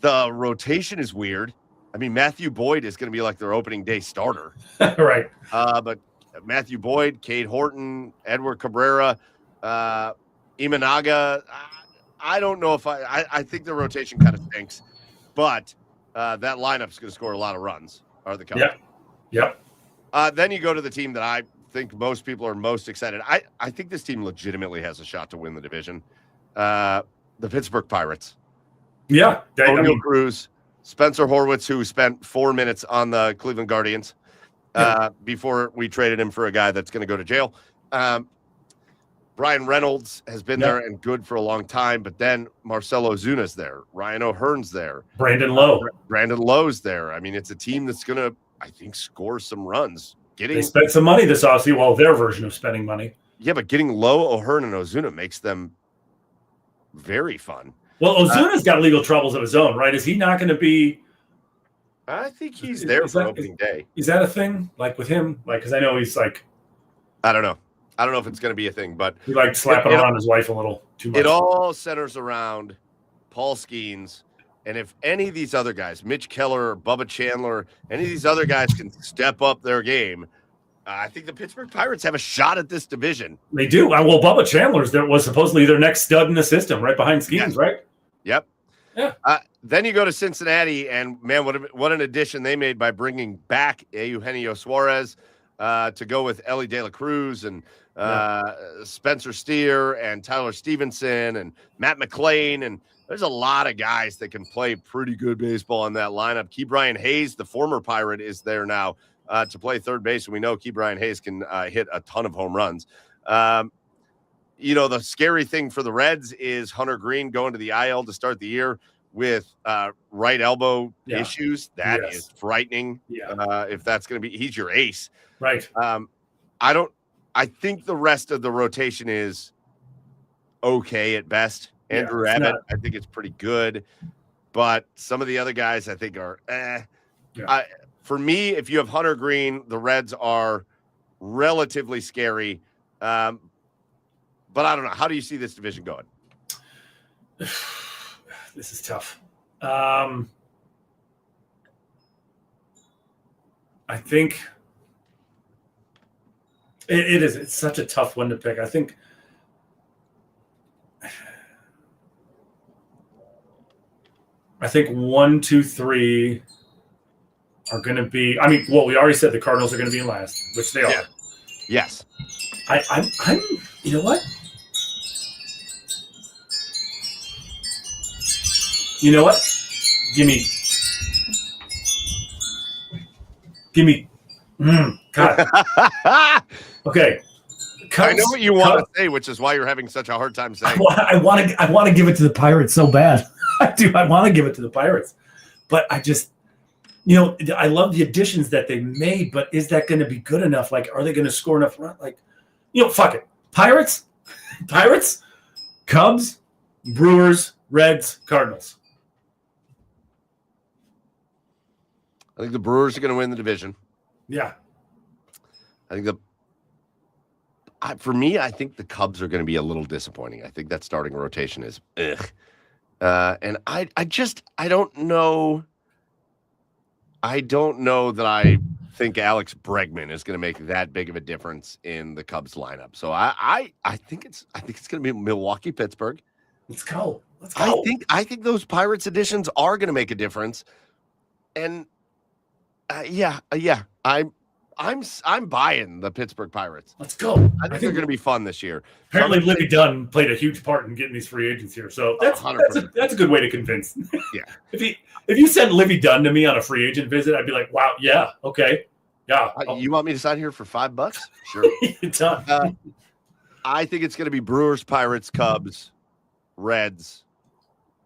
the rotation is weird. I mean, Matthew Boyd is going to be like their opening day starter. Right. But Matthew Boyd, Cade Horton, Edward Cabrera, Imanaga, I don't know if I think the rotation kind of stinks, but that lineup's going to score a lot of runs. Are the Cubs? Yep. Then you go to the team that I think most people are most excited. I think this team legitimately has a shot to win the division. The Pittsburgh Pirates. Yeah. O'Neal Cruz, Spencer Horwitz, who spent 4 minutes on the Cleveland Guardians before we traded him for a guy that's going to go to jail. Brian Reynolds has been there and good for a long time, but then Marcell Ozuna's there. Ryan O'Hearn's there. Brandon Lowe. Brandon Lowe's there. I mean, it's a team that's going to, I think, score some runs. They spent some money this offseason. Well, their version of spending money. Yeah, but getting Lowe, O'Hearn, and Ozuna makes them very fun. Well, Ozuna's got legal troubles of his own, right? Is he not going to be? I think he's there for opening day. Is that a thing? Like with him? Like, because I know he's like. I don't know. I don't know if it's going to be a thing, but he like slapping around his wife a little too much. It all centers around Paul Skeens, and if any of these other guys, Mitch Keller, or Bubba Chandler, any of these other guys can step up their game, I think the Pittsburgh Pirates have a shot at this division. They do. Well, Bubba Chandler's was supposedly their next stud in the system, right behind Skeens, right? Yep. Yeah. Then you go to Cincinnati, and man, what an addition they made by bringing back Eugenio Suarez to go with Ellie De La Cruz and Spencer Steer and Tyler Stevenson and Matt McClain. And there's a lot of guys that can play pretty good baseball in that lineup. Key Brian Hayes, the former Pirate, is there now to play 3rd base. And we know Key Brian Hayes can hit a ton of home runs. The scary thing for the Reds is Hunter Green going to the IL to start the year with right elbow issues. That is frightening. If that's going to be, he's your ace. Right. I think the rest of the rotation is okay at best. Andrew Abbott, I think it's pretty good. But some of the other guys I think are for me, if you have Hunter Green, the Reds are relatively scary. But I don't know. How do you see this division going? This is tough. I think it is. It's such a tough one to pick. I think I think 1, 2, 3 are going to be. I mean, well, we already said the Cardinals are going to be in last, which they are. Yes. I'm. You know what? You know what? Give me. God. Okay. Cubs, I know what you want to say, which is why you're having such a hard time saying. I want to give it to the Pirates so bad. I do. I want to give it to the Pirates, but I just, I love the additions that they made. But is that going to be good enough? Like, are they going to score enough run? Like, fuck it. Pirates, Cubs, Brewers, Reds, Cardinals. I think the Brewers are going to win the division. Yeah. I think for me, I think the Cubs are going to be a little disappointing. I think that starting rotation is ugh. And I don't know. I don't know that I think Alex Bregman is going to make that big of a difference in the Cubs lineup. So I think it's going to be Milwaukee, Pittsburgh. Let's go. I think those Pirates additions are going to make a difference. And I'm buying the Pittsburgh Pirates. Let's go. I think they're going to be fun this year. Apparently, Livy Dunn played a huge part in getting these free agents here, so that's a good way to convince. Yeah. If you sent Livy Dunn to me on a free agent visit, I'd be like, wow, yeah, okay, yeah. You want me to sign here for $5? Sure. I think it's going to be Brewers, Pirates, Cubs, Reds,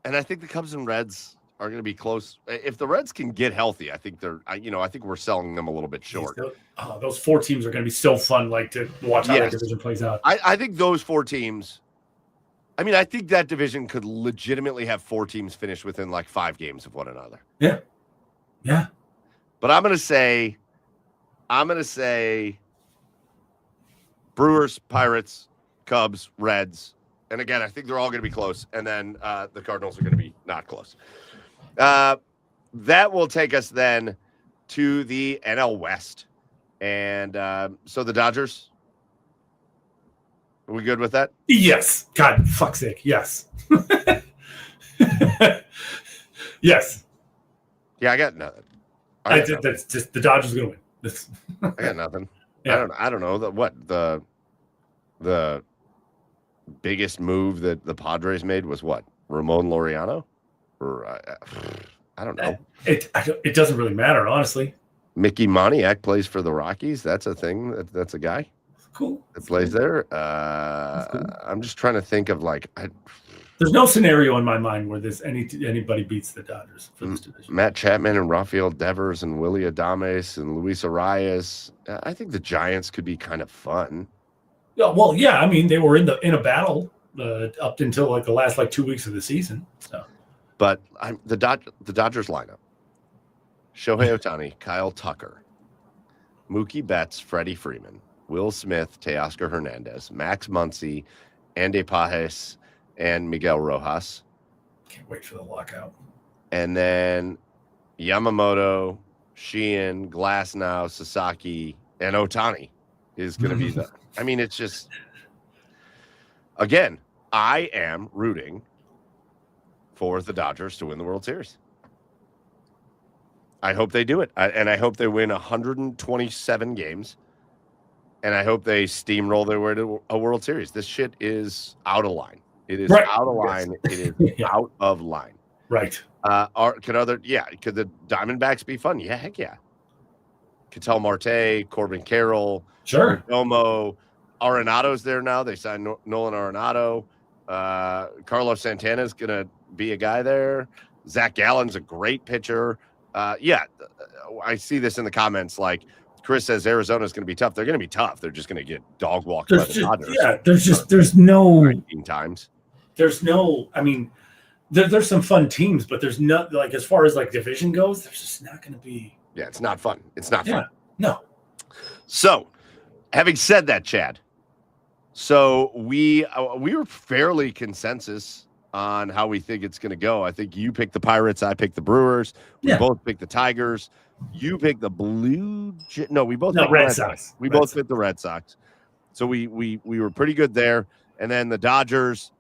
and I think the Cubs and Reds are going to be close. If the Reds can get healthy, I think I think we're selling them a little bit short. Those 4 teams are going to be so fun, like to watch how that division plays out. I think those 4 teams. I mean, I think that division could legitimately have 4 teams finish within like 5 games of one another. Yeah, yeah. But I'm going to say, Brewers, Pirates, Cubs, Reds, and again, I think they're all going to be close. And then the Cardinals are going to be not close. That will take us then to the NL West. And so the Dodgers, are we good with that? Yes. God, fuck's sake. Yes. Yes. Yeah, I got nothing. That's just the Dodgers are going to win. I got nothing. Yeah. I don't know the biggest move that the Padres made was what? Ramon Laureano? Or I don't know. It doesn't really matter, honestly. Mickey Moniak plays for the Rockies. That's a thing. That's a guy. Cool. That plays there. Cool. I'm just trying to think of there's no scenario in my mind where anybody beats the Dodgers for this division. Matt Chapman and Rafael Devers and Willie Adames and Luis Arias. I think the Giants could be kind of fun. Yeah, well, yeah. I mean, they were in a battle up until like the last 2 weeks of the season. So. But the Dodgers lineup: Shohei Ohtani, Kyle Tucker, Mookie Betts, Freddie Freeman, Will Smith, Teoscar Hernandez, Max Muncy, Andy Pajes, and Miguel Rojas. Can't wait for the lockout. And then Yamamoto, Sheehan, Glasnow, Sasaki, and Ohtani is going to be the. I mean, it's just. Again, I am rooting for the Dodgers to win the World Series. I hope they do it. And I hope they win 127 games. And I hope they steamroll their way to a World Series. This shit is out of line. It is out of line. Yes. It is out of line. Right. Could the Diamondbacks be fun? Yeah, heck yeah. Ketel Marte, Corbin Carroll, sure. Domo, Arenado's there now. They signed Nolan Arenado. Carlos Santana's going to be a guy there. Zach Gallen's a great pitcher. I see this in the comments. Like Chris says, Arizona's going to be tough. They're going to be tough. They're just going to get dog walked by the Dodgers. Yeah, there's no 19 times. There's no. I mean, there's some fun teams, but there's not as far as division goes. There's just not going to be. Yeah, it's not fun. It's not fun. No. So, having said that, Chad. So we were fairly consensus on how we think it's going to go. I think you picked the Pirates. I picked the Brewers. We both picked the Tigers. You picked the we both picked the Red Sox. We both picked the Red Sox. So we were pretty good there. And then the Dodgers,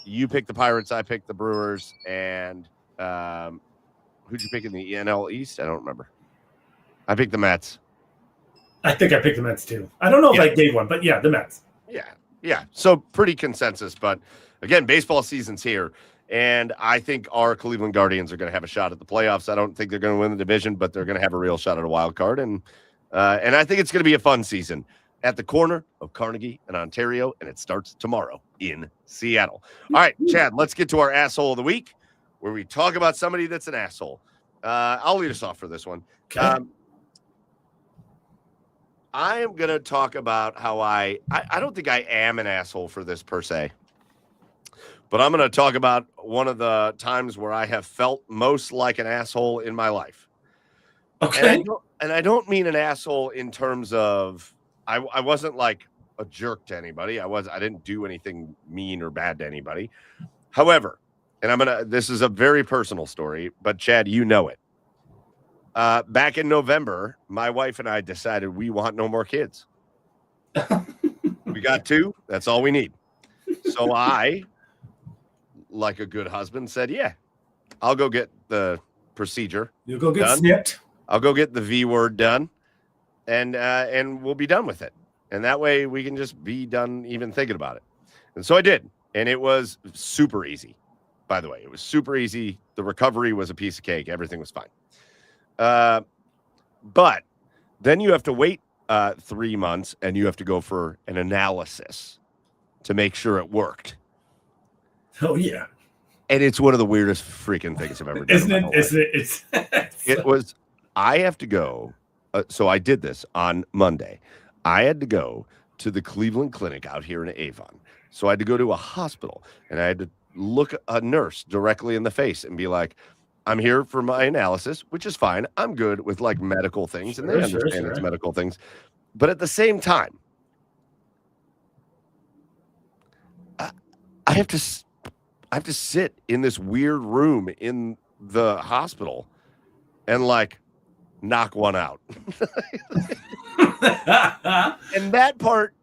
You picked the Pirates. I picked the Brewers. And who'd you pick in the NL East? I don't remember. I picked the Mets. I think I picked the Mets too. I don't know if I gave one, but yeah, the Mets. Yeah. So pretty consensus. But again, baseball season's here. And I think our Cleveland Guardians are going to have a shot at the playoffs. I don't think they're going to win the division, but they're going to have a real shot at a wild card. And I think it's going to be a fun season at the corner of Carnegie and Ontario, and it starts tomorrow in Seattle. All right, Chad, let's get to our asshole of the week, where we talk about somebody that's an asshole. I'll lead us off for this one. Okay. I am going to talk about how I don't think I am an asshole for this per se. But I'm going to talk about one of times where I have felt most like an asshole in my life. Okay. And I don't mean an asshole in terms of I wasn't like a jerk to anybody. I didn't do anything mean or bad to anybody. However, and this is a very personal story, but Chad, you know it. Back in November, my wife and I decided we want no more kids. We got 2. That's all we need. So I, like a good husband, said, yeah, I'll go get the procedure. You'll go get done. snipped. I'll go get the V word done, and we'll be done with it. And that way we can just be done even thinking about it. And so I did. And it was super easy, by the way. It was super easy. The recovery was a piece of cake. Everything was fine. But then you have to wait 3 months, and you have to go for an analysis to make sure it worked. Oh, yeah. And it's one of the weirdest freaking things I've ever done. Isn't it? It was, I have to go. So I did this on Monday. I had to go to the Cleveland Clinic out here in Avon. So I had to go to a hospital, and I had to look a nurse directly in the face and be like, I'm here for my analysis, which is fine. I'm good with like medical things, and they understand it's medical things. But at the same time, I have to sit in this weird room in the hospital and like knock one out. And that part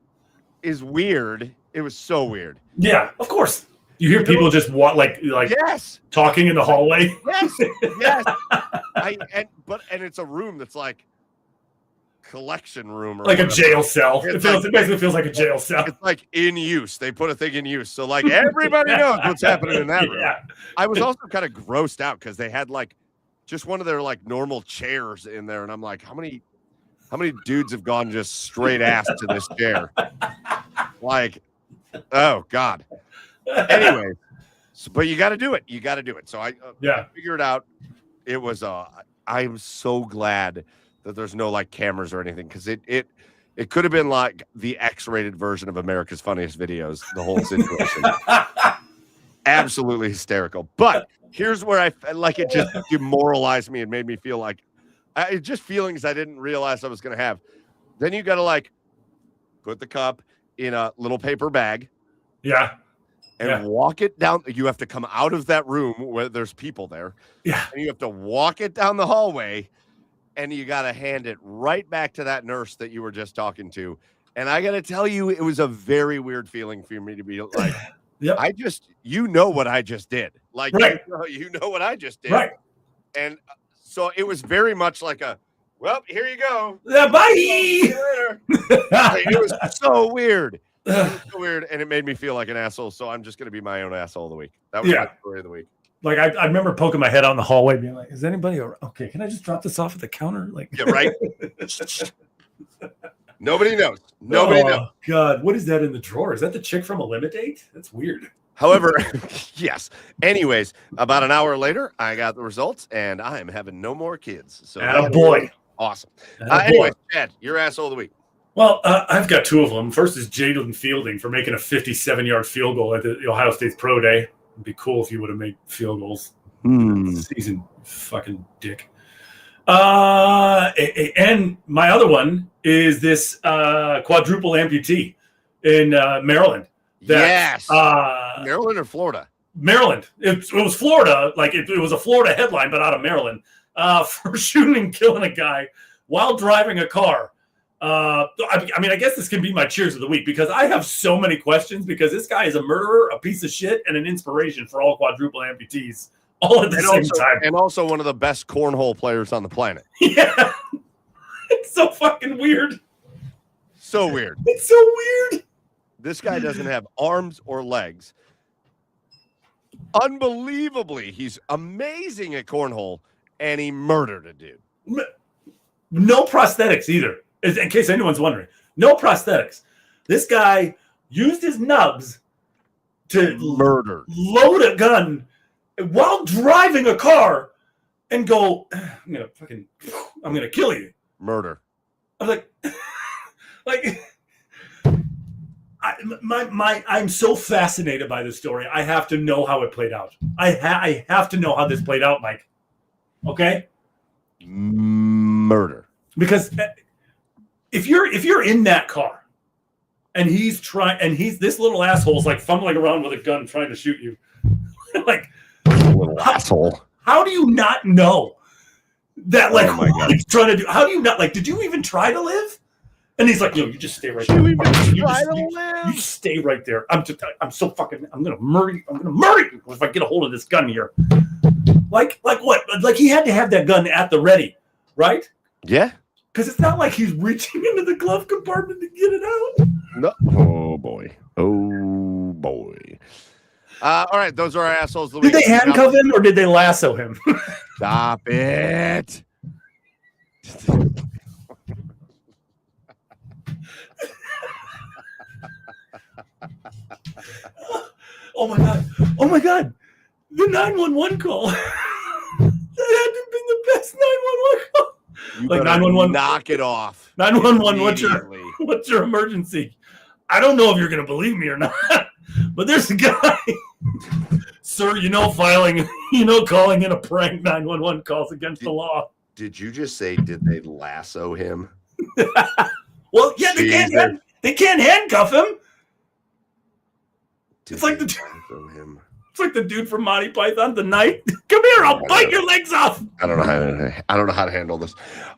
is weird. It was so weird. Yeah, of course. You hear people just like yes, talking in the hallway. Yes. And it's a room that's like collection room or like whatever. A jail cell. It basically feels like a jail cell. It's like in use. They put a thing in use. So like everybody knows what's happening in that room. Yeah. I was also kind of grossed out because they had like just one of their like normal chairs in there. And I'm like, how many dudes have gone just straight ass to this chair? Like, oh God. Anyway, but you got to do it. You got to do it. So I figured out it was I'm so glad that there's no like cameras or anything, because it could have been like the X-rated version of America's Funniest Videos, the whole situation. Absolutely hysterical. But here's where I like it just demoralized me and made me feel like just feelings I didn't realize I was going to have. Then you got to like put the cup in a little paper bag. Yeah. And walk it down. You have to come out of that room where there's people there. Yeah. And you have to walk it down the hallway, and you got to hand it right back to that nurse that you were just talking to. And I got to tell you, it was a very weird feeling for me to be like, yep. You know what I just did. Like, right. you know what I just did. Right. And so it was very much like well, here you go. Bye. It was so weird. It was so weird, and it made me feel like an asshole. So I'm just going to be my own asshole of the week. That was my story of the week. Like I remember poking my head on the hallway, being like, "Is anybody okay? Can I just drop this off at the counter?" Like, yeah, right. Nobody knows. Nobody knows. God, what is that in the drawer? Is that the chick from Eliminate? That's weird. However, yes. Anyways, about an hour later, I got the results, and I am having no more kids. So, boy, awesome. Anyway, Chad, your asshole of the week. Well, I've got 2 of them. First is Jaden Fielding for making a 57-yard field goal at the Ohio State's Pro Day. It'd be cool if you would have made field goals. Season fucking dick. And my other one is this quadruple amputee in Maryland. Yes. Maryland or Florida? Maryland. It was Florida. Like it was a Florida headline, but out of Maryland for shooting and killing a guy while driving a car. I mean, I guess this can be my cheers of the week because I have so many questions because this guy is a murderer, a piece of shit, and an inspiration for all quadruple amputees all at the same time. And also one of the best cornhole players on the planet. Yeah. It's so fucking weird. So weird. It's so weird. This guy doesn't have arms or legs. Unbelievably, he's amazing at cornhole, and he murdered a dude. No prosthetics either. In case anyone's wondering, no prosthetics. This guy used his nubs to load a gun while driving a car and go, I'm gonna kill you. Murder. I'm I'm so fascinated by this story. I have to know how it played out. I have to know how this played out, Mike. Okay? Murder. Because if you're in that car and this little asshole's like fumbling around with a gun trying to shoot you, like little asshole. How do you not know that? Like, oh my God. He's trying to do? How do you not like? Did you even try to live? And he's like, "No, you just stay right there. You just stay right there. I'm gonna murder you. I'm gonna murder you if I get a hold of this gun here." Like what? Like he had to have that gun at the ready, right? Yeah. Because it's not like he's reaching into the glove compartment to get it out. No. Oh boy. Oh boy. All right, those are our assholes. Did they handcuff him or did they lasso him? Stop it. Oh my God. Oh my God. The 911 call. That had to have been the best 911 call. You like 911, knock it off. 911, what's your emergency? I don't know if you're going to believe me or not, but there's a guy, sir. Calling in a prank 911 calls against the law. Did you just say? Did they lasso him? Well, yeah, they can't handcuff him. It's like the dude from Monty Python, the Knight. Come here, I'll bite your legs off. I don't know how to handle this.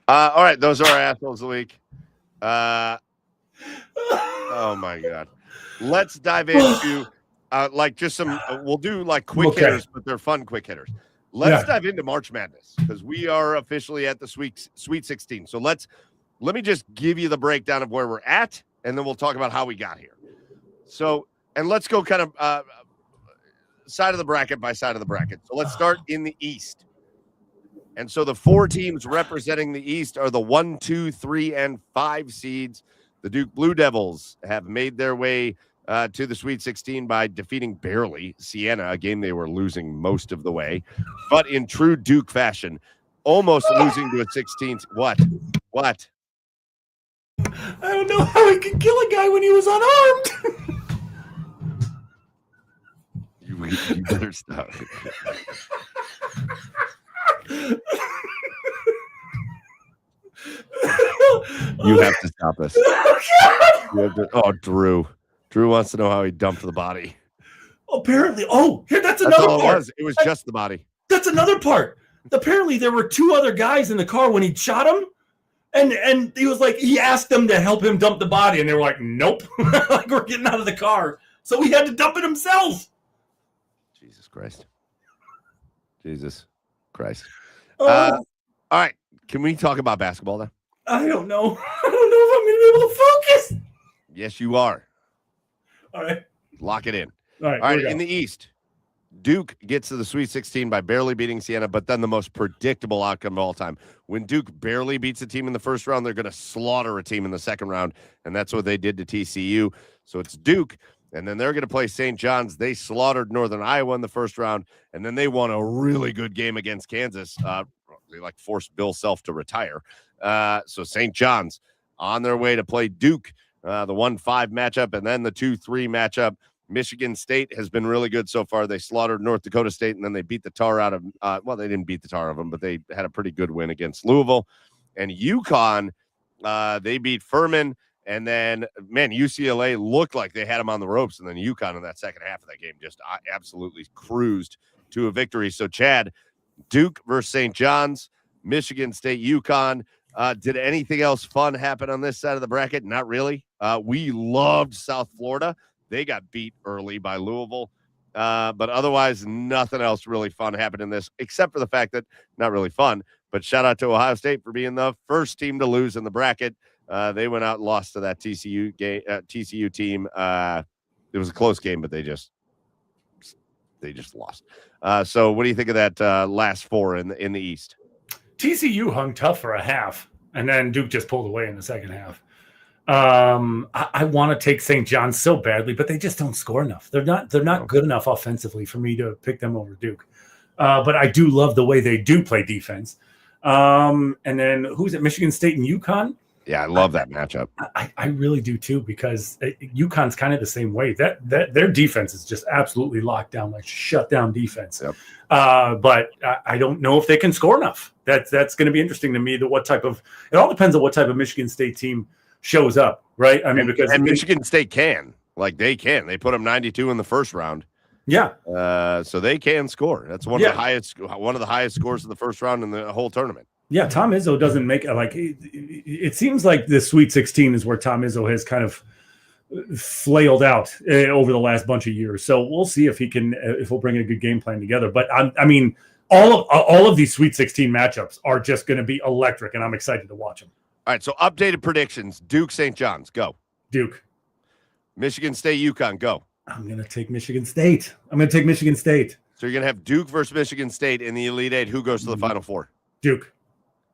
All right, those are our assholes of the week. Oh my God. Let's dive into just some. We'll do like quick hitters, but they're fun quick hitters. Let's dive into March Madness because we are officially at the Sweet 16. So let me just give you the breakdown of where we're at, and then we'll talk about how we got here. So, and let's go kind of side of the bracket by side of the bracket. So let's start in the East. And so the 4 teams representing the East are the 1, 2, 3, and 5 seeds. The Duke Blue Devils have made their way to the Sweet 16 by defeating barely Siena, a game they were losing most of the way. But in true Duke fashion, almost losing to a 16th. What? I don't know how he could kill a guy when he was unarmed. You better stop. You have to stop us. Drew. Drew wants to know how he dumped the body. Apparently. That's another part. It was just the body. That's another part. Apparently, there were 2 other guys in the car when he shot him. And he was like, he asked them to help him dump the body. And they were like, nope. Like, we're getting out of the car. So he had to dump it himself. Jesus Christ. All right. Can we talk about basketball now? I don't know. I don't know if I'm going to be able to focus. Yes, you are. All right. Lock it in. All right. In the East, Duke gets to the Sweet 16 by barely beating Siena, but then the most predictable outcome of all time. When Duke barely beats a team in the first round, they're going to slaughter a team in the second round, and that's what they did to TCU. So it's Duke, and then they're going to play St. John's. They slaughtered Northern Iowa in the first round, and then they won a really good game against Kansas. They forced Bill Self to retire. So St. John's on their way to play Duke, the 1-5 matchup, and then the 2-3 matchup. Michigan State has been really good so far. They slaughtered North Dakota State, and then they beat the tar out of they didn't beat the tar of them, but they had a pretty good win against Louisville. And UConn, they beat Furman, and then, UCLA looked like they had them on the ropes, and then UConn in that second half of that game just absolutely cruised to a victory. So, Chad, Duke versus St. John's, Michigan State, UConn. Did anything else fun happen on this side of the bracket? Not really. We loved South Florida. They got beat early by Louisville. But otherwise, nothing else really fun happened in this, except for the fact that not really fun. But shout out to Ohio State for being the first team to lose in the bracket. They went out and lost to that TCU team. It was a close game, but they just lost. So what do you think of that last four in the East? TCU hung tough for a half, and then Duke just pulled away in the second half. I want to take St. John's so badly, but they just don't score enough. They're not good enough offensively for me to pick them over Duke. But I do love the way they do play defense. And then who's it? Michigan State and UConn. Yeah, I love that matchup. I really do too, because UConn's kind of the same way. That their defense is just absolutely locked down, like shut down defense. Yep. But I don't know if they can score enough. That's going to be interesting to me. It all depends on what type of Michigan State team shows up, right? I mean, because Michigan State can, they put them 92 in the first round. Yeah. So they can score. That's one of the highest scores in the first round in the whole tournament. Yeah, Tom Izzo doesn't make it seems like the Sweet 16 is where Tom Izzo has kind of flailed out over the last bunch of years. So we'll see if he'll bring a good game plan together. But I mean, all of these Sweet 16 matchups are just going to be electric, and I'm excited to watch them. All right, so updated predictions. Duke, St. John's, go. Duke. Michigan State, UConn, go. I'm going to take Michigan State. So you're going to have Duke versus Michigan State in the Elite Eight. Who goes to the Final Four? Duke.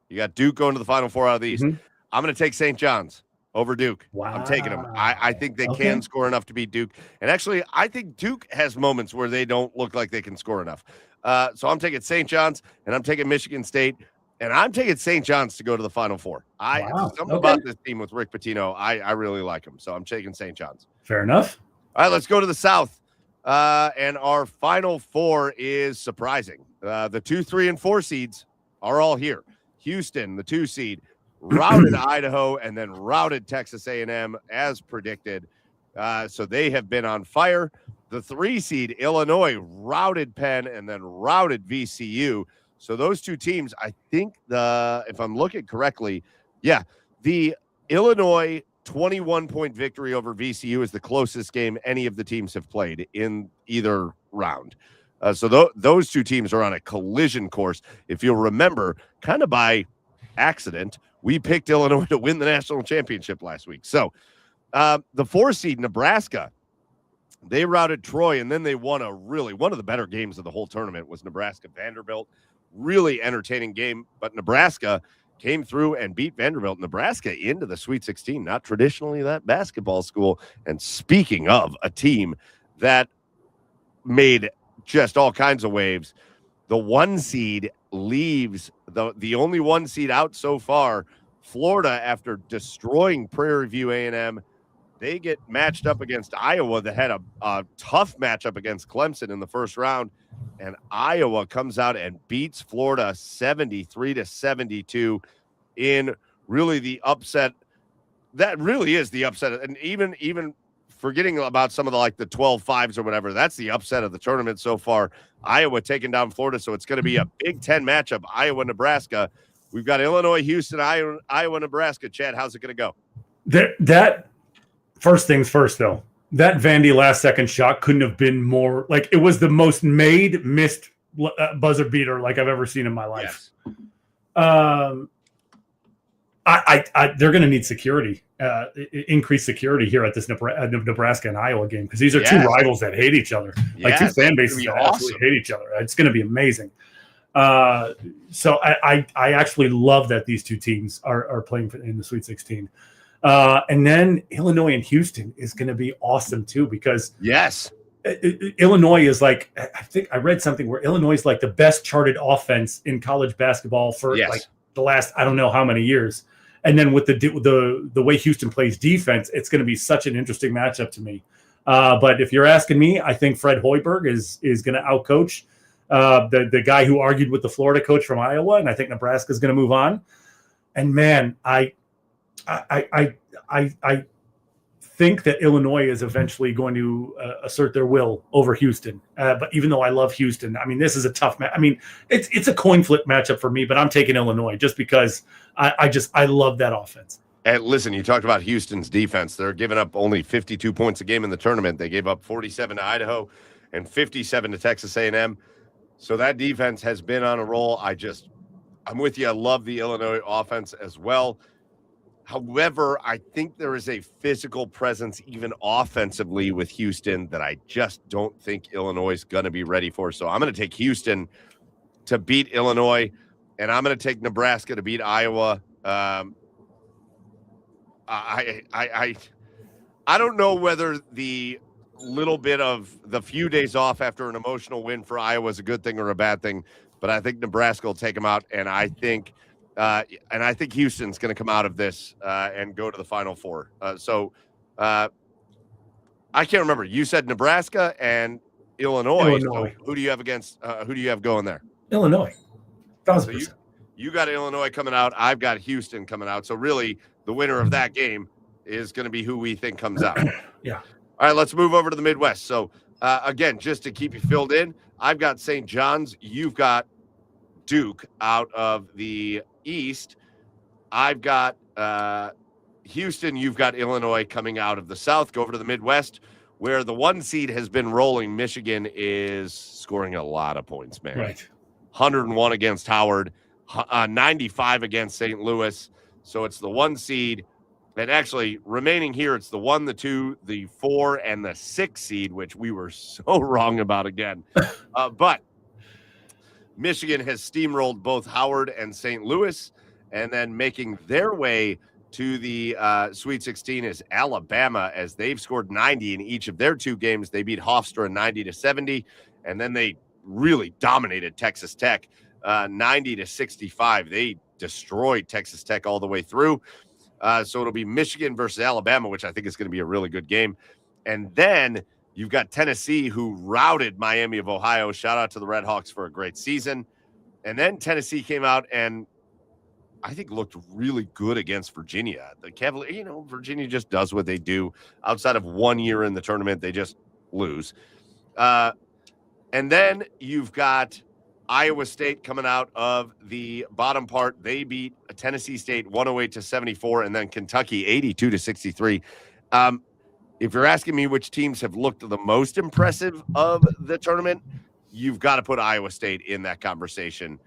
You got Duke going to the Final Four out of the East. I'm going to take St. John's over Duke. Wow. I'm taking them. I think they can score enough to beat Duke. And actually, I think Duke has moments where they don't look like they can score enough. So I'm taking St. John's, and I'm taking Michigan State, and I'm taking St. John's to go to the Final Four. Something about this team with Rick Pitino, I really like him. So I'm taking St. John's. Fair enough. All right, let's go to the South. And our Final Four is surprising. The 2, 3, and 4 seeds are all here. Houston, the 2 seed, routed Idaho, and then routed Texas A&M as predicted. So they have been on fire. The 3 seed, Illinois, routed Penn and then routed VCU. So those two teams, I think if I'm looking correctly, the Illinois 21-point victory over VCU is the closest game any of the teams have played in either round. So those two teams are on a collision course. If you'll remember, kind of by accident, we picked Illinois to win the national championship last week. So the 4 seed, Nebraska, they routed Troy, and then they won one of the better games of the whole tournament was Nebraska-Vanderbilt. Really entertaining game, but Nebraska came through and beat Vanderbilt. Nebraska into the Sweet 16, not traditionally that basketball school. And speaking of a team that made just all kinds of waves, the 1 seed leaves the only 1 seed out so far, Florida, after destroying Prairie View A&M. They get matched up against Iowa that had a tough matchup against Clemson in the first round, and Iowa comes out and beats Florida 73-72 in really the upset. That really is the upset. And even forgetting about some of the 12-5s or whatever, that's the upset of the tournament so far. Iowa taking down Florida, so it's going to be a Big Ten matchup, Iowa-Nebraska. We've got Illinois, Houston, Iowa-Nebraska. Chad, how's it going to go? That first things first, though. That Vandy last-second shot couldn't have been more it was the most missed buzzer beater I've ever seen in my life. Yes. They're going to need security, increased security here at this Nebraska and Iowa game, because these are two rivals that hate each other. Two fan bases that absolutely hate each other. It's going to be amazing. So I actually love that these two teams are playing in the Sweet 16. And then Illinois and Houston is going to be awesome too, because Illinois is I think I read something where Illinois is the best charted offense in college basketball for the last, I don't know how many years. And then with the way Houston plays defense, it's going to be such an interesting matchup to me. But if you're asking me, I think Fred Hoiberg is going to outcoach the guy who argued with the Florida coach from Iowa, and I think Nebraska is going to move on. And man, I think that Illinois is eventually going to assert their will over Houston. But even though I love Houston, I mean, this is a tough match. I mean, it's a coin flip matchup for me, but I'm taking Illinois just because I love that offense. And listen, you talked about Houston's defense. They're giving up only 52 points a game in the tournament. They gave up 47 to Idaho and 57 to Texas A&M. So that defense has been on a roll. I'm with you. I love the Illinois offense as well. However, I think there is a physical presence, even offensively, with Houston that I just don't think Illinois is going to be ready for. So I'm going to take Houston to beat Illinois, and I'm going to take Nebraska to beat Iowa. I don't know whether the little bit of the few days off after an emotional win for Iowa is a good thing or a bad thing, but I think Nebraska will take them out, and I think Houston's going to come out of this and go to the Final Four. I can't remember. You said Nebraska and Illinois. So who do you have against? Who do you have going there? Illinois. 1,000%. So you got Illinois coming out. I've got Houston coming out. So really, the winner of that game is going to be who we think comes out. Yeah. All right, let's move over to the Midwest. So, again, just to keep you filled in, I've got St. John's. You've got Duke out of the East. I've got Houston. You've got Illinois coming out of the South. Go over to the Midwest, where the 1 seed has been rolling. Michigan is scoring a lot of points, man. Right. 101 against Howard, 95 against St. Louis. So it's the 1 seed. And actually, remaining here, it's the 1, the 2, the 4, and the 6 seed, which we were so wrong about again. But Michigan has steamrolled both Howard and St. Louis, and then making their way to the Sweet 16 is Alabama, as they've scored 90 in each of their 2 games. They beat Hofstra 90-70, and then they really dominated Texas Tech 90-65. They destroyed Texas Tech all the way through. So it'll be Michigan versus Alabama, which I think is going to be a really good game. And then you've got Tennessee, who routed Miami of Ohio. Shout out to the Red Hawks for a great season. And then Tennessee came out and I think looked really good against Virginia. The Cavaliers, Virginia just does what they do. Outside of 1 year in the tournament, they just lose. And then you've got Iowa State coming out of the bottom part. They beat Tennessee State 108-74, and then Kentucky 82-63. If you're asking me which teams have looked the most impressive of the tournament, you've got to put Iowa State in that conversation.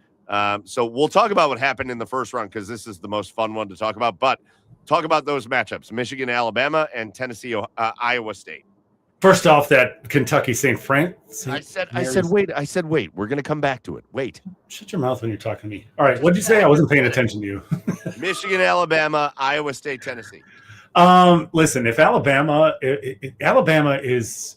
So we'll talk about what happened in the first round because this is the most fun one to talk about. But talk about those matchups: Michigan, Alabama, and Tennessee, Iowa State. First off, that Kentucky St. France. I said, wait. We're going to come back to it. Wait. Shut your mouth when you're talking to me. All right. What did you say? I wasn't paying attention to you. Michigan, Alabama, Iowa State, Tennessee. Listen, if Alabama is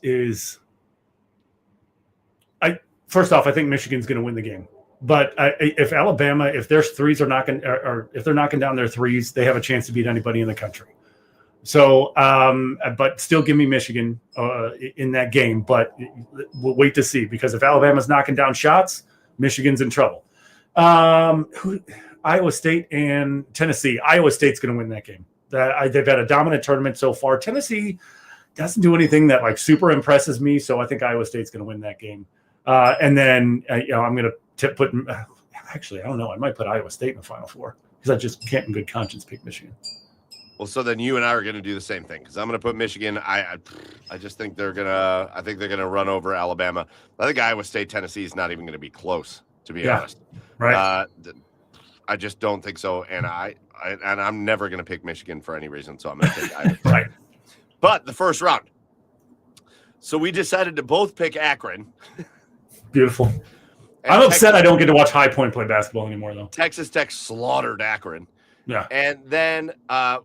first off, I think Michigan's going to win the game. But if Alabama, if their threes are knocking, or if they're knocking down their threes, they have a chance to beat anybody in the country. So, but still give me Michigan in that game. But we'll wait to see, because if Alabama's knocking down shots, Michigan's in trouble. Iowa State and Tennessee. Iowa State's going to win that game. They've had a dominant tournament so far. Tennessee doesn't do anything that like super impresses me, so I think Iowa State's going to win that game. And then I'm going to put. Actually, I don't know. I might put Iowa State in the Final Four because I just can't, in good conscience, pick Michigan. Well, so then you and I are going to do the same thing, because I'm going to put Michigan. I just think they're gonna. I think they're going to run over Alabama. I think Iowa State, Tennessee is not even going to be close, to be honest. Right. I just don't think so, and I'm never going to pick Michigan for any reason. So I'm going to take Iowa State. Right. But the first round. So we decided to both pick Akron. Beautiful. I'm upset I don't get to watch High Point play basketball anymore, though. Texas Tech slaughtered Akron. Yeah. And then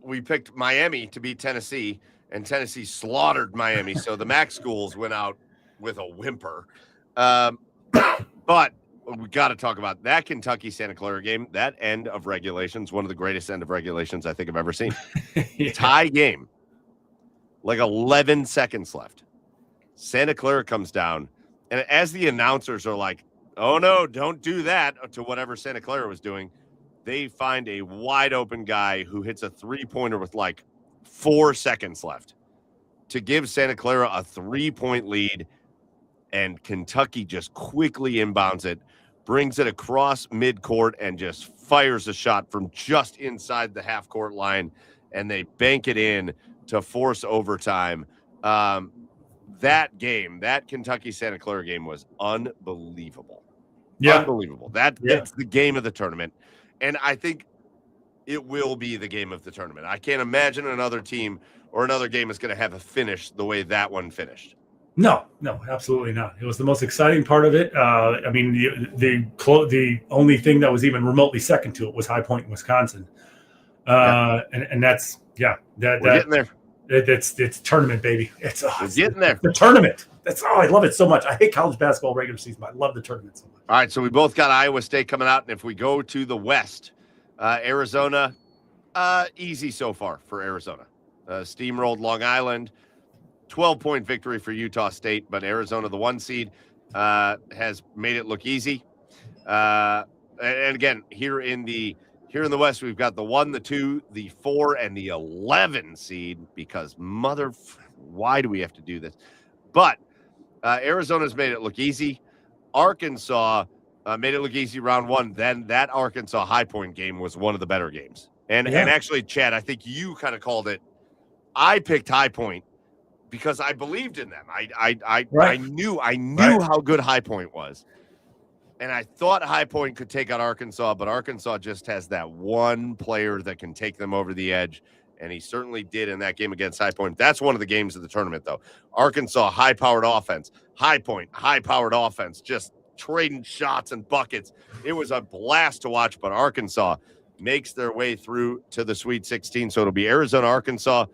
we picked Miami to beat Tennessee, and Tennessee slaughtered Miami. So the MAC schools went out with a whimper. But we got to talk about that Kentucky-Santa Clara game. That end of regulations, one of the greatest end of regulations I think I've ever seen. Yeah. Tie game. Like 11 seconds left. Santa Clara comes down, and as the announcers are like, oh, no, don't do that, to whatever Santa Clara was doing, they find a wide open guy who hits a three-pointer with like 4 seconds left. to give Santa Clara a 3-point lead, and Kentucky just quickly inbounds it, brings it across midcourt, and just fires a shot from just inside the half-court line, and they bank it in to force overtime. That game, that Kentucky-Santa Clara game was unbelievable. Yeah. Unbelievable. That's the game of the tournament, and I think it will be the game of the tournament. I can't imagine another team or another game is going to have a finish the way that one finished. No, absolutely not. It was the most exciting part of it. I mean, the only thing that was even remotely second to it was High Point in Wisconsin. And that's we're getting there. It's tournament, baby. We're getting there. The tournament. I love it so much. I hate college basketball regular season, but I love the tournament so much. All right, so we both got Iowa State coming out, and if we go to the West, Arizona, easy so far for Arizona. Steamrolled Long Island, 12-point victory for Utah State, but Arizona, the 1 seed, has made it look easy. And again, here in the West, we've got the 1, the 2, the 4, and the 11 seed, because why do we have to do this? But Arizona's made it look easy. Arkansas made it look easy round 1. Then that Arkansas High Point game was one of the better games. And actually, Chad, I think you kind of called it. I picked High Point because I believed in them. I knew how good High Point was. And I thought High Point could take out Arkansas, but Arkansas just has that one player that can take them over the edge. And he certainly did in that game against High Point. That's one of the games of the tournament, though. Arkansas, high-powered offense. High Point, high-powered offense, just trading shots and buckets. It was a blast to watch, but Arkansas makes their way through to the Sweet 16. So it'll be Arizona, Arkansas.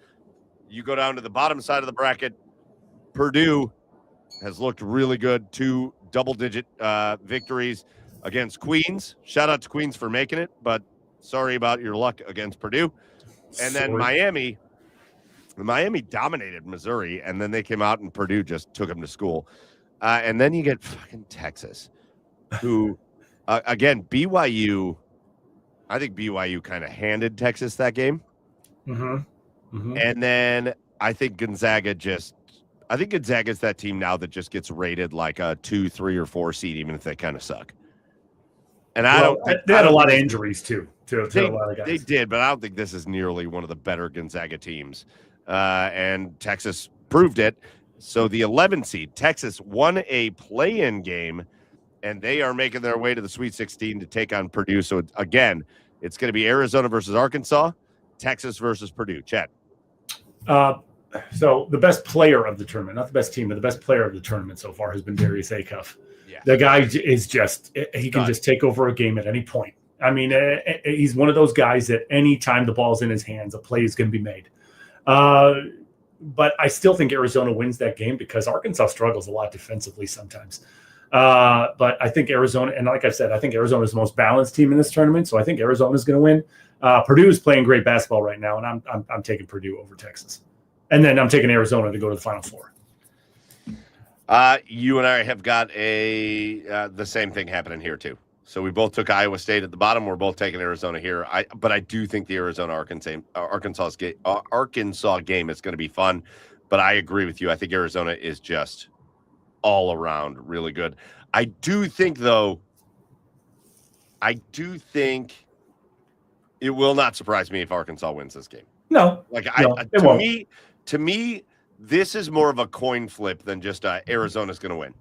You go down to the bottom side of the bracket. Purdue has looked really good. 2 double-digit victories against Queens. Shout out to Queens for making it, but sorry about your luck against Purdue. And then Miami dominated Missouri, and then they came out and Purdue just took them to school. And then you get fucking Texas, who, again, BYU, I think BYU kind of handed Texas that game. And then I think Gonzaga is that team now that just gets rated like a 2, 3, or 4 seed, even if they kind of suck. And they had a lot of injuries too. To a lot of guys. They did, but I don't think this is nearly one of the better Gonzaga teams. And Texas proved it. So the 11 seed, Texas, won a play-in game, and they are making their way to the Sweet 16 to take on Purdue. So again, it's going to be Arizona versus Arkansas, Texas versus Purdue. Chad. So the best player of the tournament, not the best team, but the best player of the tournament so far has been Darius Acuff. Yeah. The guy is he can just take over a game at any point. I mean, he's one of those guys that any time the ball's in his hands, a play is going to be made. But I still think Arizona wins that game because Arkansas struggles a lot defensively sometimes. But I think Arizona, and like I said, I think Arizona is the most balanced team in this tournament. So I think Arizona is going to win. Purdue is playing great basketball right now, and I'm taking Purdue over Texas. And then I'm taking Arizona to go to the Final Four. You and I have got the same thing happening here too. So we both took Iowa State at the bottom. We're both taking Arizona here. But I do think the Arkansas game is going to be fun. But I agree with you. I think Arizona is just all around really good. I do think it will not surprise me if Arkansas wins this game. No, to me, this is more of a coin flip than just Arizona's going to win.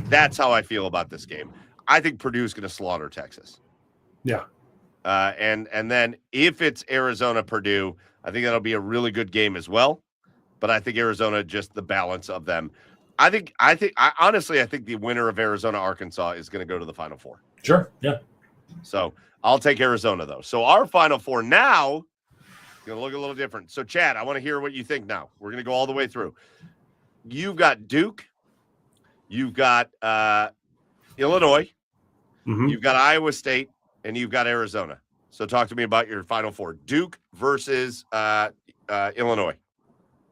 That's how I feel about this game. I think Purdue's going to slaughter Texas. Yeah. And then if it's Arizona-Purdue, I think that'll be a really good game as well. But I think Arizona, just the balance of them. Honestly, I think the winner of Arizona-Arkansas is going to go to the Final Four. Sure. Yeah. So I'll take Arizona, though. So our Final Four now is going to look a little different. So, Chad, I want to hear what you think now. We're going to go all the way through. You've got Duke. You've got Illinois. Mm-hmm. You've got Iowa State. And you've got Arizona. So talk to me about your Final Four. Duke versus Illinois.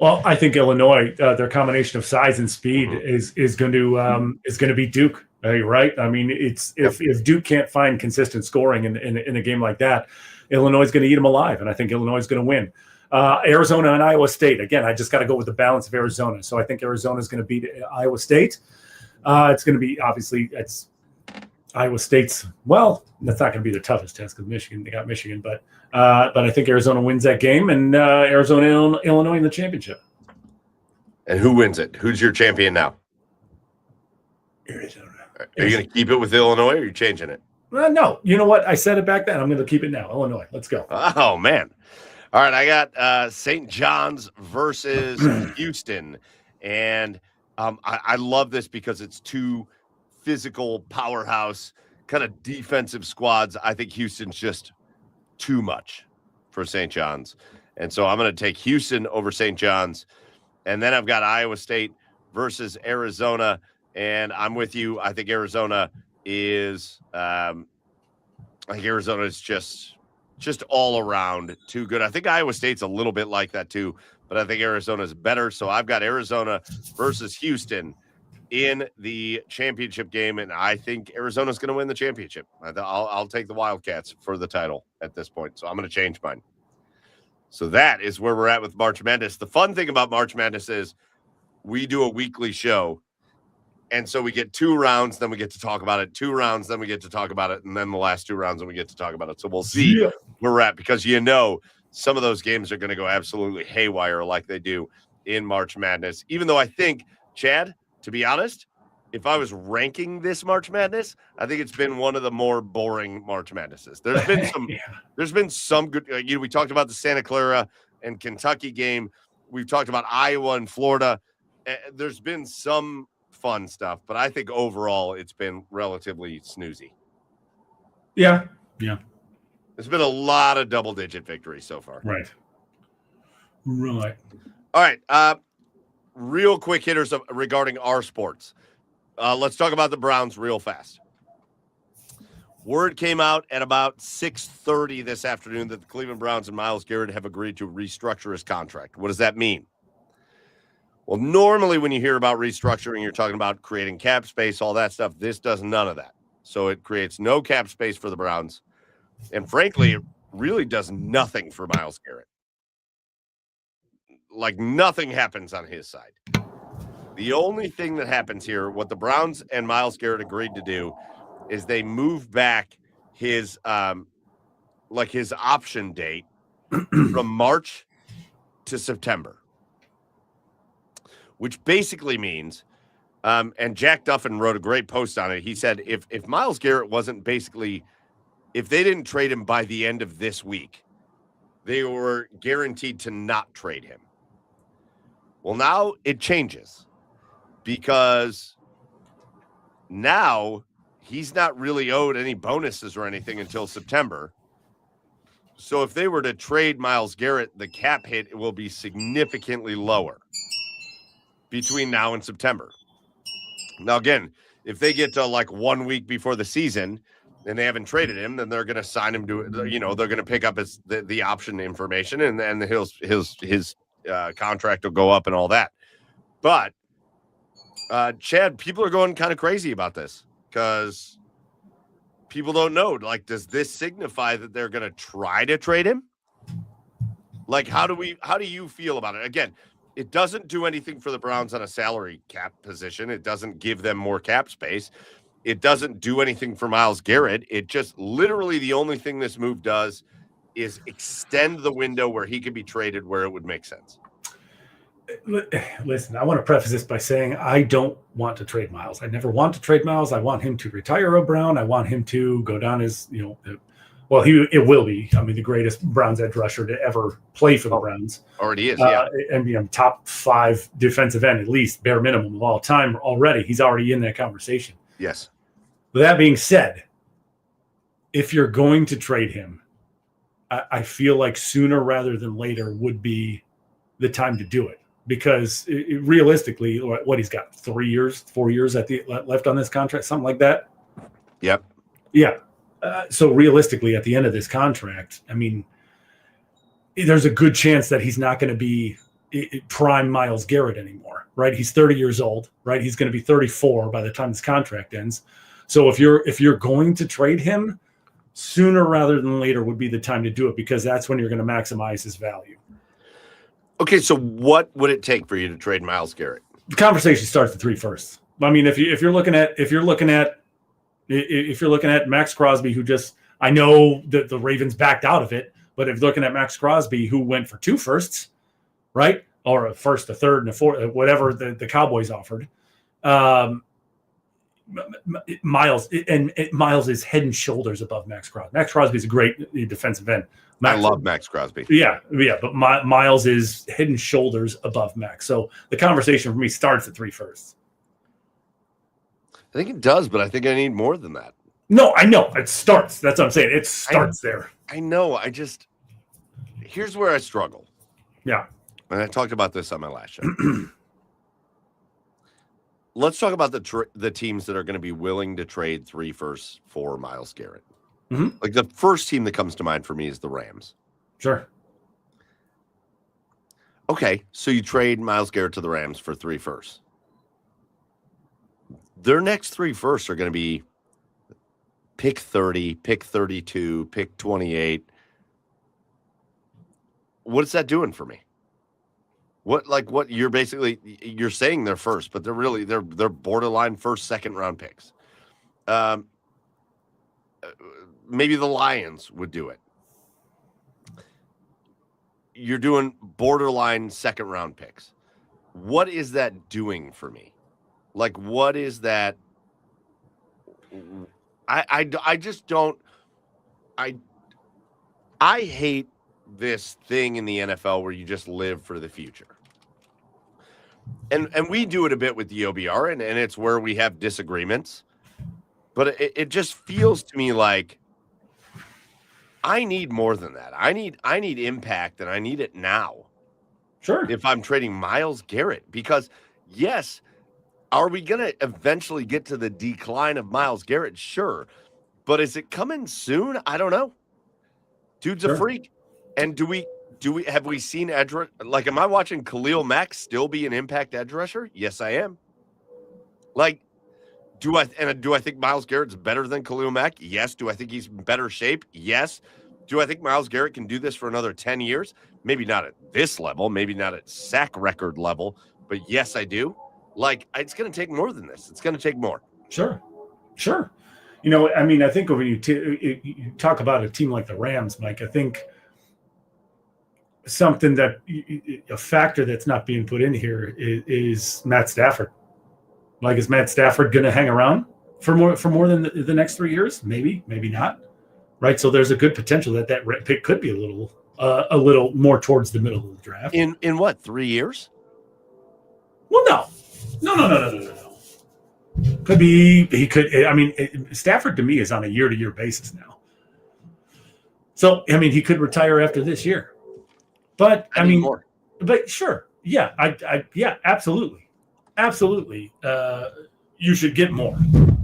Well, I think Illinois, their combination of size and speed is going to beat Duke. Right? I mean, if Duke can't find consistent scoring in a game like that, Illinois is going to eat them alive, and I think Illinois is going to win. Arizona and Iowa State. Again, I just got to go with the balance of Arizona. So I think Arizona is going to beat Iowa State. It's going to be, obviously, it's Iowa State's, well, that's not going to be the toughest test because they got Michigan. But I think Arizona wins that game, and Arizona, Illinois in the championship. And who wins it? Who's your champion now? Arizona. Are you going to keep it with Illinois, or are you changing it? No. You know what? I said it back then. I'm going to keep it now. Illinois. Let's go. Oh, man. All right. I got St. John's versus Houston. And I love this because it's two physical powerhouse kind of defensive squads. I think Houston's just too much for St. John's. And so I'm going to take Houston over St. John's. And then I've got Iowa State versus Arizona. And I'm with you. I think Arizona is just all around too good. I think Iowa State's a little bit like that too, but I think Arizona's better. So I've got Arizona versus Houston in the championship game, and I think Arizona's going to win the championship. I'll take the Wildcats for the title at this point. So I'm going to change mine. So that is where we're at with March Madness. The fun thing about March Madness is we do a weekly show. And so we get 2 rounds, then we get to talk about it. 2 rounds, then we get to talk about it. And then the last 2 rounds, and we get to talk about it. So we'll see where we're at, because some of those games are going to go absolutely haywire like they do in March Madness. Even though I think, Chad, to be honest, if I was ranking this March Madness, I think it's been one of the more boring March Madnesses. There's been some, there's been some good. We talked about the Santa Clara and Kentucky game. We've talked about Iowa and Florida. There's been some fun stuff, but I think overall it's been relatively snoozy. Yeah. There's been a lot of double-digit victories so far. Right. All right. Real quick hitters regarding our sports. Let's talk about the Browns real fast. Word came out at about 6:30 this afternoon that the Cleveland Browns and Myles Garrett have agreed to restructure his contract. What does that mean? Well, normally when you hear about restructuring, you're talking about creating cap space, all that stuff. This does none of that. So it creates no cap space for the Browns. And frankly, it really does nothing for Myles Garrett. Like, nothing happens on his side. The only thing that happens here, what the Browns and Myles Garrett agreed to do, is they move back his his option date from March to September. Which basically means, and Jack Duffin wrote a great post on it. He said, if Myles Garrett wasn't if they didn't trade him by the end of this week, they were guaranteed to not trade him. Well, now it changes, because now he's not really owed any bonuses or anything until September. So if they were to trade Myles Garrett, the cap hit will be significantly lower between now and September. Now, again, if they get to like 1 week before the season and they haven't traded him, then they're going to sign him to, they're going to pick up the option information, and then his contract will go up and all that. But Chad, people are going kind of crazy about this because people don't know. Like, does this signify that they're going to try to trade him? Like, how do you feel about it? Again, it doesn't do anything for the Browns on a salary cap position. It doesn't give them more cap space. It doesn't do anything for Myles Garrett. It just literally, the only thing this move does is extend the window where he could be traded where it would make sense. Listen, I want to preface this by saying I don't want to trade Myles. I never want to trade Myles. I want him to retire a Brown. I want him to go down as, well, it will be. I mean, the greatest Browns edge rusher to ever play for the Browns. Already is, yeah. And top 5 defensive end, at least, bare minimum of all time already. He's already in that conversation. Yes. With that being said, if you're going to trade him, I feel like sooner rather than later would be the time to do it. Because realistically, what he's got 4 years left on this contract, something like that. Yep. Yeah. So realistically, at the end of this contract, I mean, there's a good chance that he's not going to be prime Myles Garrett anymore, right? He's 30 years old, right? He's going to be 34 by the time this contract ends. So if you're going to trade him, sooner rather than later would be the time to do it, because that's when you're going to maximize his value. Okay, so what would it take for you to trade Myles Garrett? The conversation starts at 3 firsts. I mean, if you're looking at Max Crosby, who just, I know that the Ravens backed out of it, but if you're looking at Max Crosby, who went for 2 firsts, right, or a first, a third, and a fourth, whatever the Cowboys offered, Myles is head and shoulders above Max Crosby. Max Crosby is a great defensive end. I love Max Crosby. Yeah, but Myles is head and shoulders above Max. So the conversation for me starts at 3 firsts. I think it does, but I think I need more than that. No, I know. It starts. That's what I'm saying. It starts there. I know. Here's where I struggle. Yeah. And I talked about this on my last show. Let's talk about the teams that are going to be willing to trade 3 firsts for Myles Garrett. Mm-hmm. Like the first team that comes to mind for me is the Rams. Sure. Okay, so you trade Myles Garrett to the Rams for 3 firsts. Their next 3 firsts are going to be pick 30, pick 32, pick 28. What is that doing for me? What you're saying they're first, but they're borderline first, second round picks. Maybe the Lions would do it. You're doing borderline second round picks. What is that doing for me? Like, what is that? I just don't. I hate this thing in the NFL where you just live for the future. And we do it a bit with the OBR, and it's where we have disagreements. But it just feels to me like I need more than that. I need impact, and I need it now. Sure. If I'm trading Myles Garrett, because yes, are we going to eventually get to the decline of Myles Garrett? Sure. But is it coming soon? I don't know. Dude's a freak. And have we seen edge rush? Like, am I watching Khalil Mack still be an impact edge rusher? Yes, I am. Like, do I think Myles Garrett's better than Khalil Mack? Yes. Do I think he's in better shape? Yes. Do I think Myles Garrett can do this for another 10 years? Maybe not at this level, maybe not at sack record level, but yes, I do. Like, it's going to take more than this. It's going to take more. Sure. You know, I mean, I think when you talk about a team like the Rams, Mike, I think something a factor that's not being put in here is Matt Stafford. Like, is Matt Stafford going to hang around for more than the next 3 years? Maybe not. Right. So there's a good potential that pick could be a little more towards the middle of the draft. In what, 3 years? Well, no. Could be. He could. I mean, Stafford to me is on a year-to-year basis now. So I mean, he could retire after this year. But I mean, more. But sure, yeah, yeah, absolutely. You should get more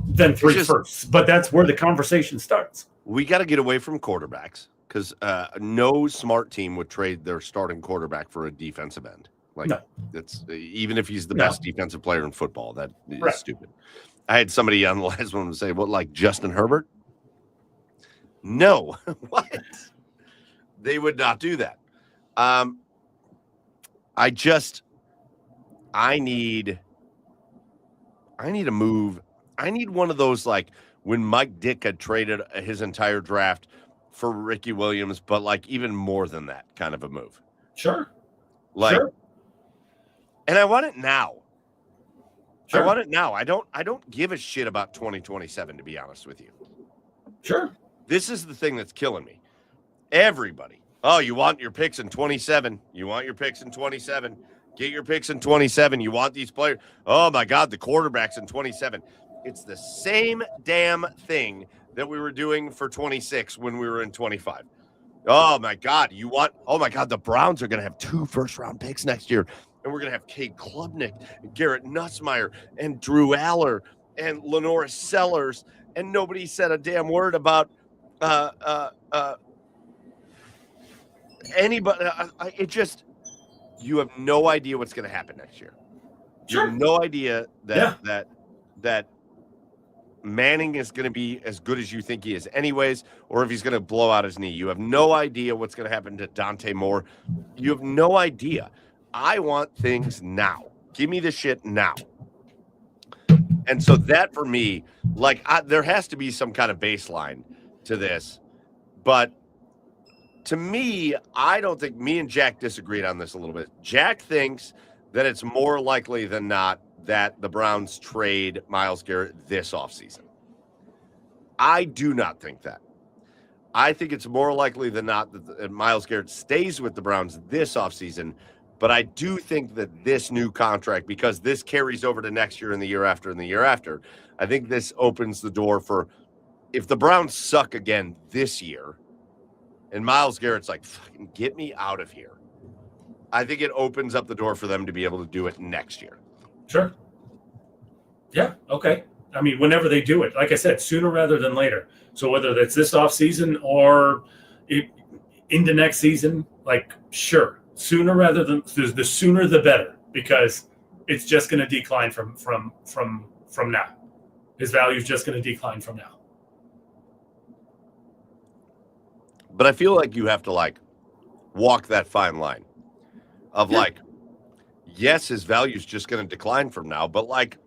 than 3 firsts. But that's where the conversation starts. We got to get away from quarterbacks because no smart team would trade their starting quarterback for a defensive end. Like, no. That's even if he's the best defensive player in football, that is stupid. I had somebody on the last one say, "What, like Justin Herbert?" No, what? They would not do that. I need a move. I need one of those, like when Mike Dick had traded his entire draft for Ricky Williams, but like even more than that kind of a move. Sure. And I want it now. Sure. I want it now. I don't give a shit about 2027, to be honest with you. Sure. This is the thing that's killing me. Everybody. Oh, you want your picks in 27. You want your picks in 27. Get your picks in 27. You want these players. Oh, my God, the quarterback's in 27. It's the same damn thing that we were doing for 26 when we were in 25. Oh, my God, the Browns are going to have 2 first-round picks next year. And we're going to have Cade Klubnik, and Garrett Nussmeier, and Drew Aller, and Lenora Sellers. And nobody said a damn word about anybody. You have no idea what's going to happen next year. Sure. You have no idea that Manning is going to be as good as you think he is anyways, or if he's going to blow out his knee. You have no idea what's going to happen to Dante Moore. You have no idea. I want things now. Give me the shit now. And so that for me, like there has to be some kind of baseline to this. But to me, I don't think me and Jack disagreed on this a little bit. Jack thinks that it's more likely than not that the Browns trade Myles Garrett this offseason. I do not think that. I think it's more likely than not that Myles Garrett stays with the Browns this offseason, but I do think that this new contract, because this carries over to next year and the year after and the year after, I think this opens the door for if the Browns suck again this year and Myles Garrett's like, fucking get me out of here, I think it opens up the door for them to be able to do it next year. Sure. Yeah. Okay. I mean, whenever they do it, like I said, sooner rather than later. So whether that's this offseason or into next season, like, sure, sooner rather than the sooner the better, because it's just going to decline from now. His value is just going to decline from now. But I feel like you have to like walk that fine line of like, yes, his value is just going to decline from now, but like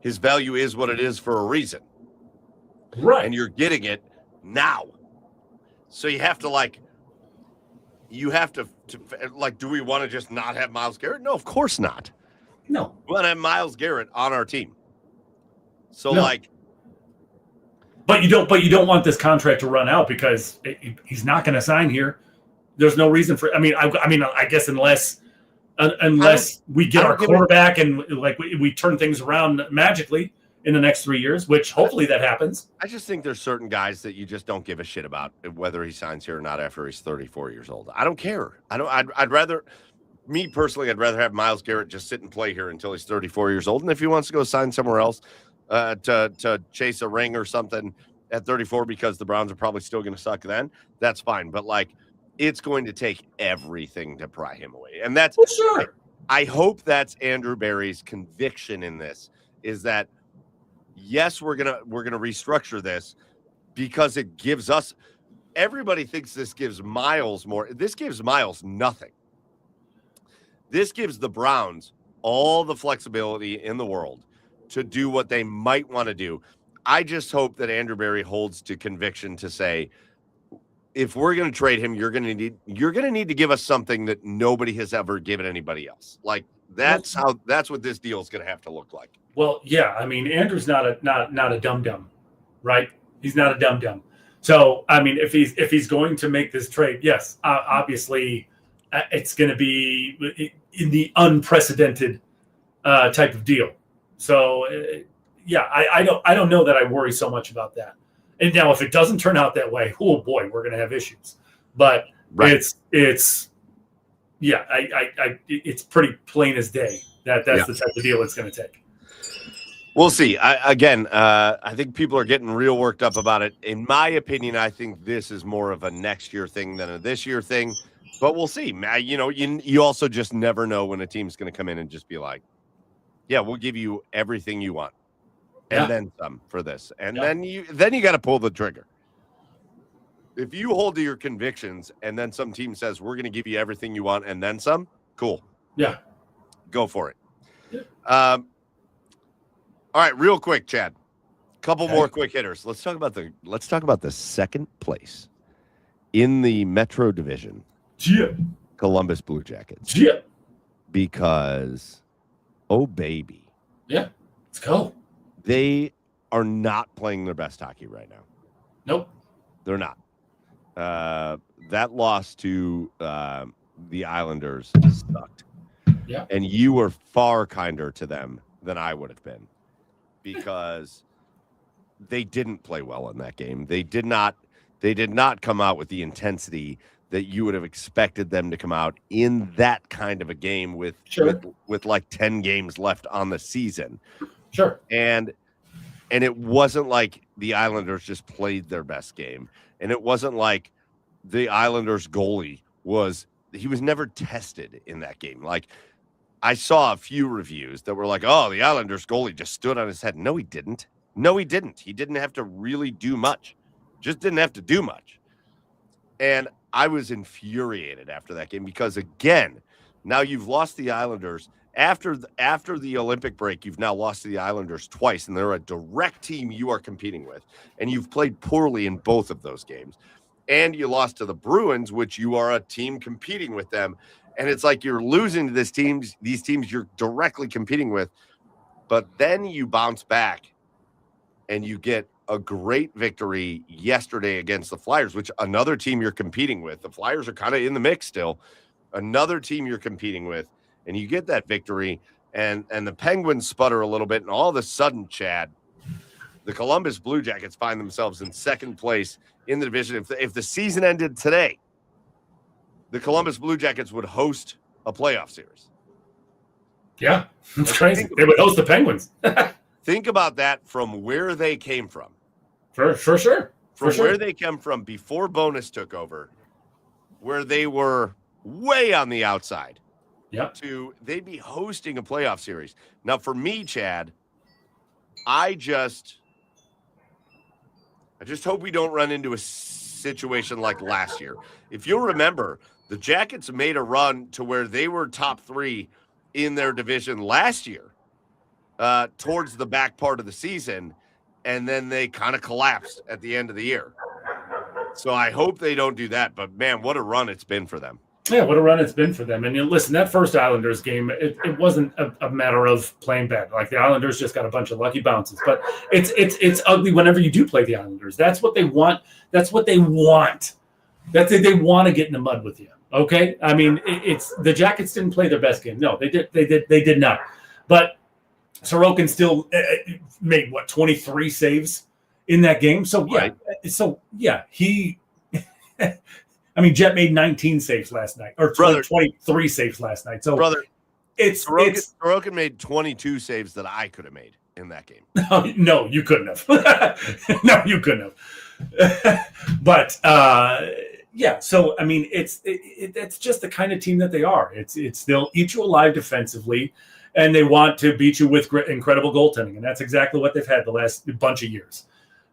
his value is what it is for a reason. Right. And you're getting it now. So you have to like, do we want to just not have Myles Garrett? No, of course not. No. We want to have Myles Garrett on our team. So no. like, but you don't want this contract to run out because he's not going to sign here. There's no reason for. I guess unless we get our quarterback and like we turn things around magically in the next 3 years, which hopefully that happens. I just think there's certain guys that you just don't give a shit about whether he signs here or not after he's 34 years old. I don't care. I'd rather, me personally, I'd rather have Myles Garrett just sit and play here until he's 34 years old. And if he wants to go sign somewhere else to chase a ring or something at 34 because the Browns are probably still going to suck then, that's fine. But like, it's going to take everything to pry him away. And that's, well, sure. I hope that's Andrew Berry's conviction in this, is that yes, we're gonna restructure this because it gives us. Everybody thinks this gives Myles more. This gives Myles nothing. This gives the Browns all the flexibility in the world to do what they might want to do. I just hope that Andrew Berry holds to conviction to say, if we're going to trade him, you're going to need to give us something that nobody has ever given anybody else. Like that's what this deal is going to have to look like. Well, yeah, I mean, Andrew's not a dum-dum, right? He's not a dum-dum. So, I mean, if he's going to make this trade, yes, obviously it's going to be in the unprecedented type of deal. So, yeah, I don't know that I worry so much about that. And now, if it doesn't turn out that way, oh boy, we're going to have issues. But right. it's pretty plain as day that's the type of deal it's going to take. We'll see. I think people are getting real worked up about it. In my opinion, I think this is more of a next year thing than a this year thing. But we'll see. You also just never know when a team's going to come in and just be like, yeah, we'll give you everything you want. And then some for this. And then you got to pull the trigger. If you hold to your convictions and then some team says, we're going to give you everything you want and then some, cool. Yeah. Go for it. Yeah. All right, real quick, Chad. Couple more quick hitters. Let's talk about the second place in the Metro Division. Yeah. Columbus Blue Jackets. Yeah. Because, oh baby. Yeah. Let's go. They are not playing their best hockey right now. Nope. They're not. That loss to the Islanders sucked. Yeah. And you were far kinder to them than I would have been. Because they didn't play well in that game. They did not come out with the intensity that you would have expected them to come out in that kind of a game with like 10 games left on the season. Sure. And it wasn't like the Islanders just played their best game. And it wasn't like the Islanders goalie was never tested in that game. Like, I saw a few reviews that were like, oh, the Islanders goalie just stood on his head. No, he didn't. No, he didn't. He didn't have to really do much. Just didn't have to do much. And I was infuriated after that game because, again, now you've lost the Islanders. After the Olympic break, you've now lost to the Islanders twice, and they're a direct team you are competing with. And you've played poorly in both of those games. And you lost to the Bruins, which you are a team competing with them. And it's like you're losing to these teams you're directly competing with. But then you bounce back and you get a great victory yesterday against the Flyers, which another team you're competing with. The Flyers are kind of in the mix still. Another team you're competing with, and you get that victory, and the Penguins sputter a little bit, and all of a sudden, Chad, the Columbus Blue Jackets find themselves in second place in the division. If the season ended today, the Columbus Blue Jackets would host a playoff series. Yeah, it's crazy. They would host the Penguins. Think about that from where they came from. For sure. Where they came from before Bonus took over, where they were way on the outside. Yep. They'd be hosting a playoff series. Now, for me, Chad, I just hope we don't run into a situation like last year. If you'll remember, the Jackets made a run to where they were top 3 in their division last year. Towards the back part of the season, and then they kind of collapsed at the end of the year. So I hope they don't do that, but man, what a run it's been for them. Yeah, what a run it's been for them. And listen, that first Islanders game, it wasn't a matter of playing bad. Like the Islanders just got a bunch of lucky bounces, but it's ugly whenever you do play the Islanders. That's what they want. They want to get in the mud with you. Okay, I mean, it's the Jackets didn't play their best game. No, they did not. But Sorokin still made 23 saves in that game. So he. I mean, Jet made 19 saves last night, or 23 saves last night. So, Sorokin made 22 saves that I could have made in that game. No, you couldn't have. No, you couldn't have. But yeah, so I mean, it's just the kind of team that they are. They'll eat you alive defensively. And they want to beat you with incredible goaltending. And that's exactly what they've had the last bunch of years.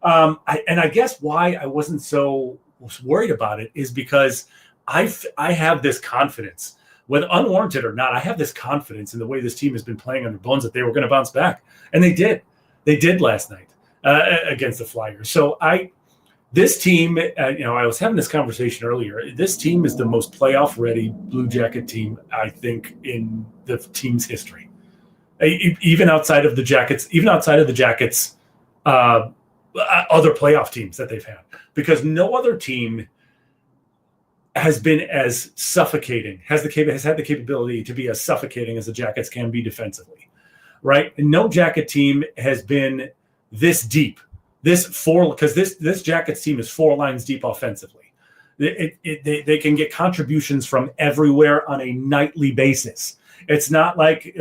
I guess why I wasn't so worried about it is because I have this confidence, whether unwarranted or not, I have this confidence in the way this team has been playing under Bones that they were going to bounce back. And they did. They did last night against the Flyers. So this team, I was having this conversation earlier. This team is the most playoff-ready Blue Jacket team, I think, in the team's history. Even outside of the Jackets, other playoff teams that they've had, because no other team has been as suffocating, has had the capability to be as suffocating as the Jackets can be defensively, right? And no Jacket team has been this deep. Because this Jackets team is 4 lines deep offensively. They can get contributions from everywhere on a nightly basis. It's not like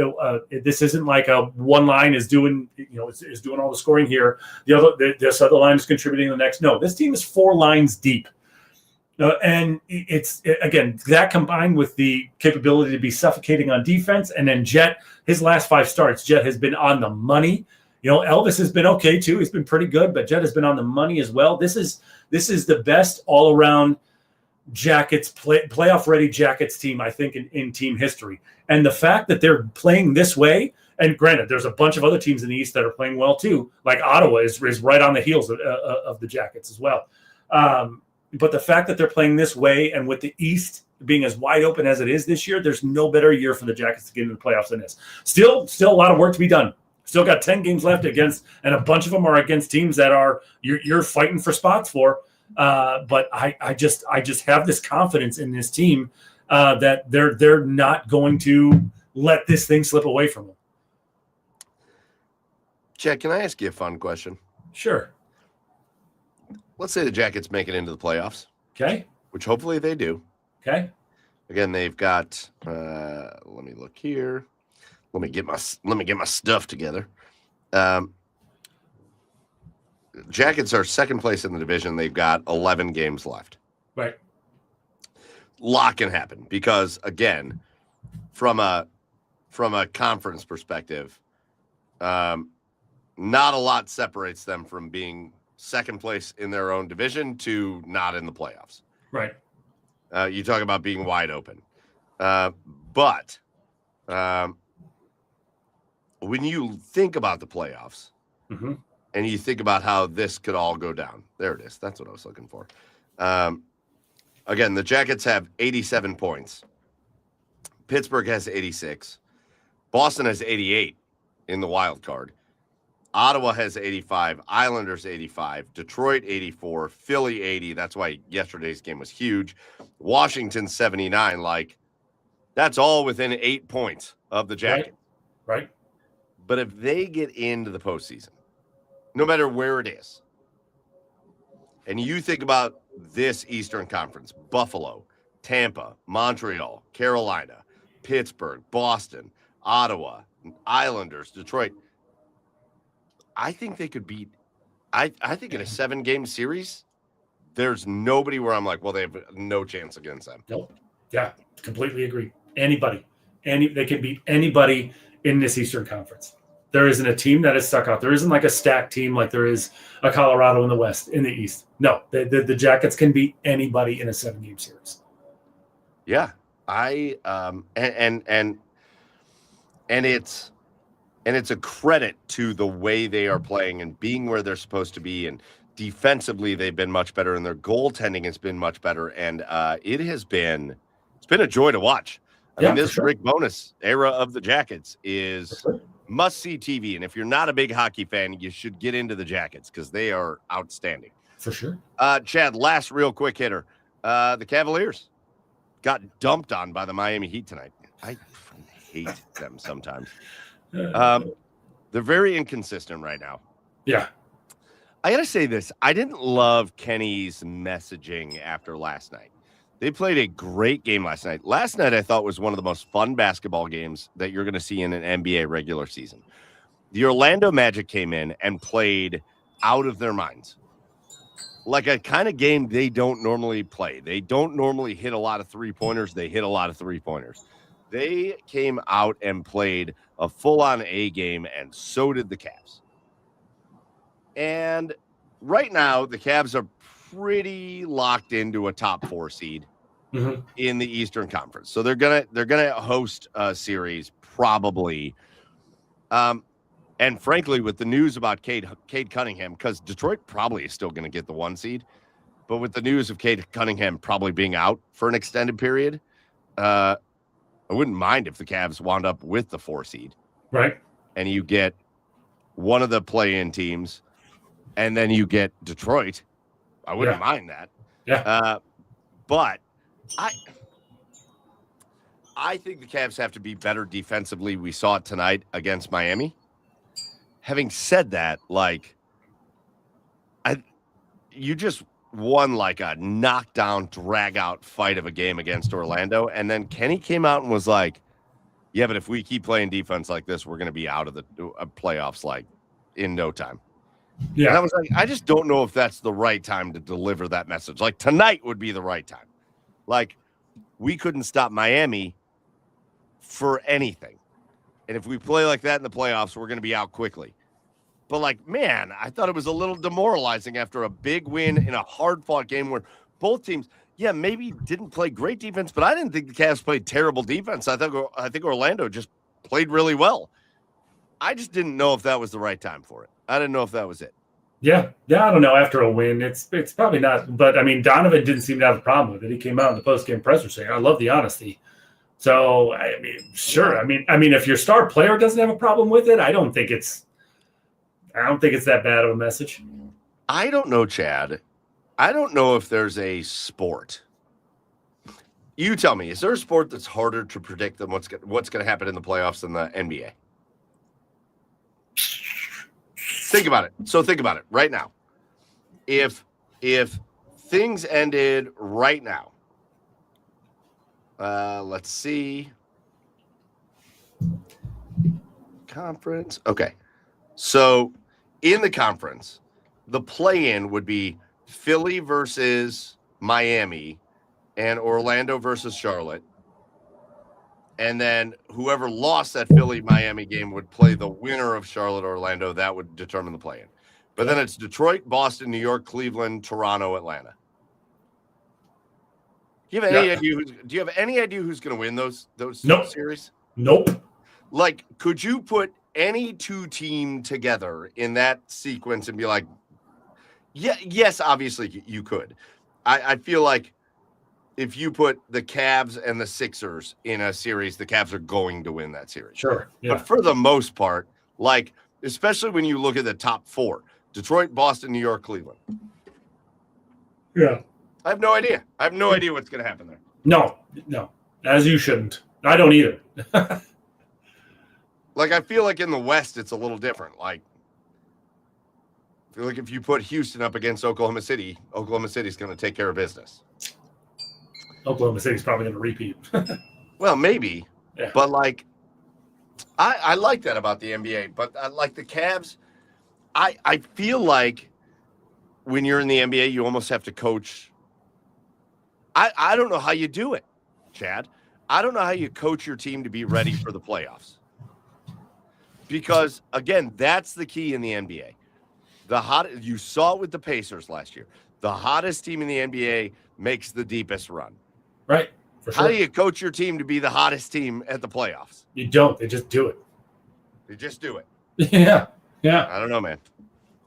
this isn't like a one line is doing is doing all the scoring here. This other line is contributing the next. No, this team is 4 lines deep, and it's again that combined with the capability to be suffocating on defense. And then Jet, his last 5 starts, Jet has been on the money. Elvis has been okay too. He's been pretty good, but Jet has been on the money as well. This is the best all around Jackets playoff ready Jackets team, I think, in team history. And the fact that they're playing this way, and granted, there's a bunch of other teams in the East that are playing well too, like Ottawa is right on the heels of the Jackets as well. But the fact that they're playing this way, and with the East being as wide open as it is this year, there's no better year for the Jackets to get into the playoffs than this. Still a lot of work to be done. Still got 10 games left against, and a bunch of them are against teams that are you're fighting for spots for. But I just have this confidence in this team that they're not going to let this thing slip away from them. Chad, can I ask you a fun question? Sure. Let's say the Jackets make it into the playoffs. Okay. Which hopefully they do. Okay. Again, they've got. Let me look here. Let me get my stuff together. Jackets are second place in the division. They've got 11 games left. Right. Lot can happen because, again, from a conference perspective, not a lot separates them from being second place in their own division to not in the playoffs. Right. You talk about being wide open. But when you think about the playoffs and you think about how this could all go down, there it is. That's what I was looking for. Again, the Jackets have 87 points. Pittsburgh has 86. Boston has 88 in the wild card. Ottawa has 85. Islanders 85. Detroit 84. Philly 80. That's why yesterday's game was huge. Washington 79. Like, that's all within 8 points of the Jackets. Right. But if they get into the postseason, no matter where it is, and you think about this Eastern Conference, Buffalo, Tampa, Montreal, Carolina, Pittsburgh, Boston, Ottawa, Islanders, Detroit, I think they could beat. I think in a 7-game series, there's nobody where I'm like, well, they have no chance against them. Nope. Yeah, completely agree. Anybody. They can beat anybody in this Eastern Conference. There isn't a team that is stuck out. There isn't like a stacked team like there is a Colorado in the West, in the East. No, the Jackets can beat anybody in a 7-game series. Yeah, and it's a credit to the way they are playing and being where they're supposed to be. And defensively, they've been much better, and their goaltending has been much better. And it's been a joy to watch. I mean, this Rick Bowness era of the Jackets is must-see TV. And if you're not a big hockey fan, you should get into the Jackets because they are outstanding. For sure. Chad, last real quick hitter. The Cavaliers got dumped on by the Miami Heat tonight. I hate them sometimes. They're very inconsistent right now. Yeah. I got to say this. I didn't love Kenny's messaging after last night. They played a great game last night. Last night, I thought, was one of the most fun basketball games that you're going to see in an NBA regular season. The Orlando Magic came in and played out of their minds. Like a kind of game they don't normally play. They don't normally hit a lot of three-pointers. They hit a lot of three-pointers. They came out and played a full-on A game, and so did the Cavs. And right now, the Cavs are pretty locked into a top 4 seed in the Eastern Conference. So they're gonna host a series probably. And frankly, with the news about Cade Cunningham, because Detroit probably is still going to get the 1 seed, but with the news of Cade Cunningham probably being out for an extended period, I wouldn't mind if the Cavs wound up with the 4 seed. Right. And you get one of the play-in teams, and then you get Detroit. I wouldn't mind that. Yeah. But I think the Cavs have to be better defensively. We saw it tonight against Miami. Having said that, you just won like a knockdown, drag-out fight of a game against Orlando, and then Kenny came out and was like, yeah, but if we keep playing defense like this, we're going to be out of the playoffs like in no time. Yeah. And I was like, I just don't know if that's the right time to deliver that message. Like, tonight would be the right time. Like, we couldn't stop Miami for anything. And if we play like that in the playoffs, we're going to be out quickly. But, like, man, I thought it was a little demoralizing after a big win in a hard-fought game where both teams, yeah, maybe didn't play great defense, but I didn't think the Cavs played terrible defense. I think Orlando just played really well. I just didn't know if that was the right time for it. I didn't know if that was it. Yeah, I don't know. After a win, it's probably not. But, I mean, Donovan didn't seem to have a problem with it. He came out in the post-game presser saying, I love the honesty. So, I mean, sure. I mean, if your star player doesn't have a problem with it, I don't think it's that bad of a message. I don't know, Chad. I don't know if there's a sport. You tell me, is there a sport that's harder to predict than what's going to happen in the playoffs than the NBA? Think about it. So think about it right now. If things ended right now, let's see. Conference. Okay. So in the conference, the play-in would be Philly versus Miami and Orlando versus Charlotte. And then whoever lost that Philly-Miami game would play the winner of Charlotte-Orlando. That would determine the play-in. But then it's Detroit, Boston, New York, Cleveland, Toronto, Atlanta. Do you have any idea? Do you have any idea who's going to win those series? Nope. Like, could you put any two team together in that sequence and be like, yeah, yes, obviously you could. I feel like if you put the Cavs and the Sixers in a series, the Cavs are going to win that series. Sure. Yeah. But for the most part, like, especially when you look at the top four, Detroit, Boston, New York, Cleveland. Yeah. I have no idea. I have no idea what's going to happen there. No. As you shouldn't. I don't either. Like, I feel like in the West, it's a little different. Like, I feel like if you put Houston up against Oklahoma City's going to take care of business. Oklahoma City's probably going to repeat. Well, maybe. Yeah. But, like, I like that about the NBA. But, like, the Cavs, I feel like when you're in the NBA, you almost have to coach. I don't know how you do it, Chad. I don't know how you coach your team to be ready for the playoffs. Because, again, that's the key in the NBA. You saw it with the Pacers last year. The hottest team in the NBA makes the deepest run. Right. For sure. How do you coach your team to be the hottest team at the playoffs? You don't. They just do it. They just do it. Yeah. I don't know, man.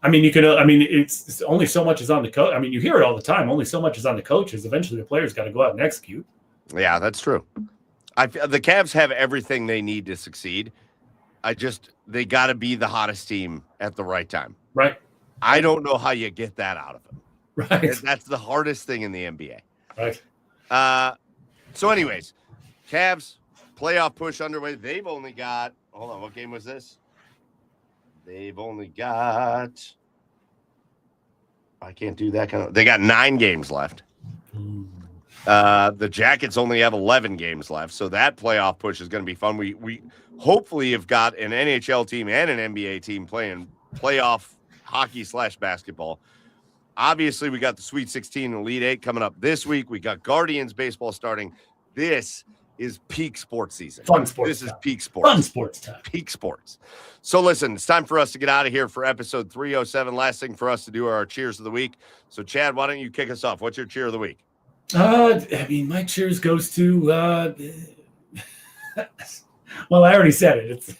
I mean, it's only so much is on the coach. I mean, you hear it all the time. Only so much is on the coaches. Eventually, the players got to go out and execute. Yeah, that's true. The Cavs have everything they need to succeed. They got to be the hottest team at the right time. Right. I don't know how you get that out of them. Right. That's the hardest thing in the NBA. Right. So anyways, Cavs playoff push underway. They've only got, hold on, what game was this? They've only got, I can't do that they got 9 games left. The Jackets only have 11 games left, so that playoff push is going to be fun. We hopefully have got an NHL team and an NBA team playing playoff hockey / basketball. Obviously, we got the Sweet 16 and Elite 8 coming up this week. We got Guardians baseball starting. This is peak sports season. Fun sports. This time. is peak sports. Fun sports time. Peak sports. So listen, it's time for us to get out of here for episode 307. Last thing for us to do are our cheers of the week. So Chad, why don't you kick us off? What's your cheer of the week? I mean, my cheers goes to well, I already said it.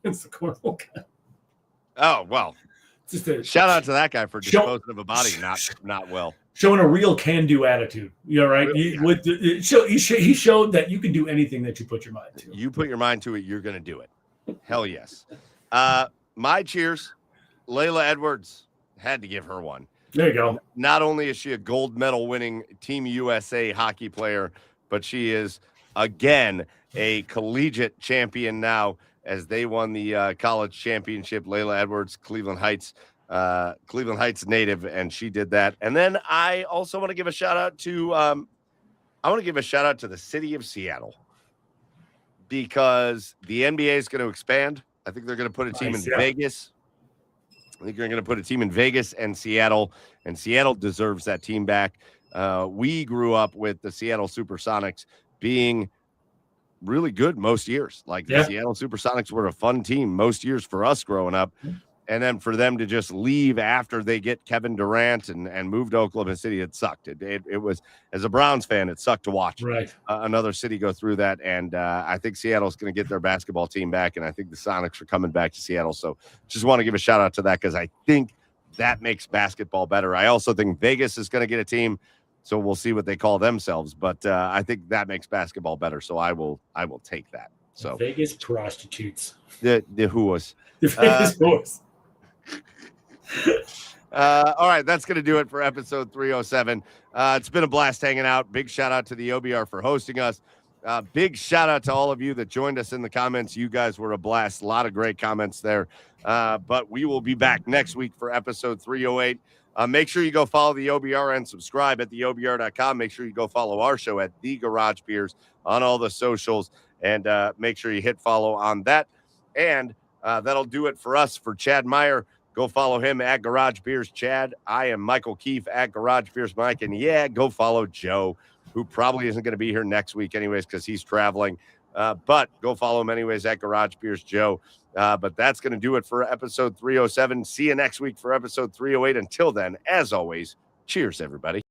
It's the cornhole guy. Oh, well. Just a shout out to that guy for disposing of a body not well. Showing a real can-do attitude. You know, right? He showed that you can do anything that you put your mind to. You put your mind to it, you're going to do it. Hell yes. My cheers, Layla Edwards. Had to give her one. There you go. Not only is she a gold medal winning Team USA hockey player, but she is, again, a collegiate champion now as they won the college championship. Layla Edwards, Cleveland Heights native, and she did that. And then I also want to give a shout out to the city of Seattle, because the NBA is going to expand. I think they're going to put a team in Vegas. I think they're going to put a team in Vegas and Seattle deserves that team back. We grew up with the Seattle Supersonics being really good most years. The Seattle Supersonics were a fun team most years for us growing up. And then for them to just leave after they get Kevin Durant and move to Oklahoma City, it sucked. It was, as a Browns fan, it sucked to watch another city go through that. And I think Seattle's going to get their basketball team back, and I think the Sonics are coming back to Seattle. So just want to give a shout out to that, because I think that makes basketball better. I also think Vegas is going to get a team, so we'll see what they call themselves. But I think that makes basketball better, so I will take that. So Vegas prostitutes. The who was the Vegas boys. All right, that's going to do it for episode 307. It's been a blast hanging out. Big shout out to the OBR for hosting us. Big shout out to all of you that joined us in the comments. You guys were a blast. A lot of great comments there. But we will be back next week for episode 308. Make sure you go follow the OBR and subscribe at theobr.com. Make sure you go follow our show at The Garage Beers on all the socials, and make sure you hit follow on that. And that'll do it for us. For Chad Meyer, go follow him at Garage Beers Chad. I am Michael Keefe at Garage Beers Mike. And go follow Joe, who probably isn't going to be here next week anyways because he's traveling. But go follow him anyways at Garage Beers Joe. But that's going to do it for episode 307. See you next week for episode 308. Until then, as always, cheers, everybody.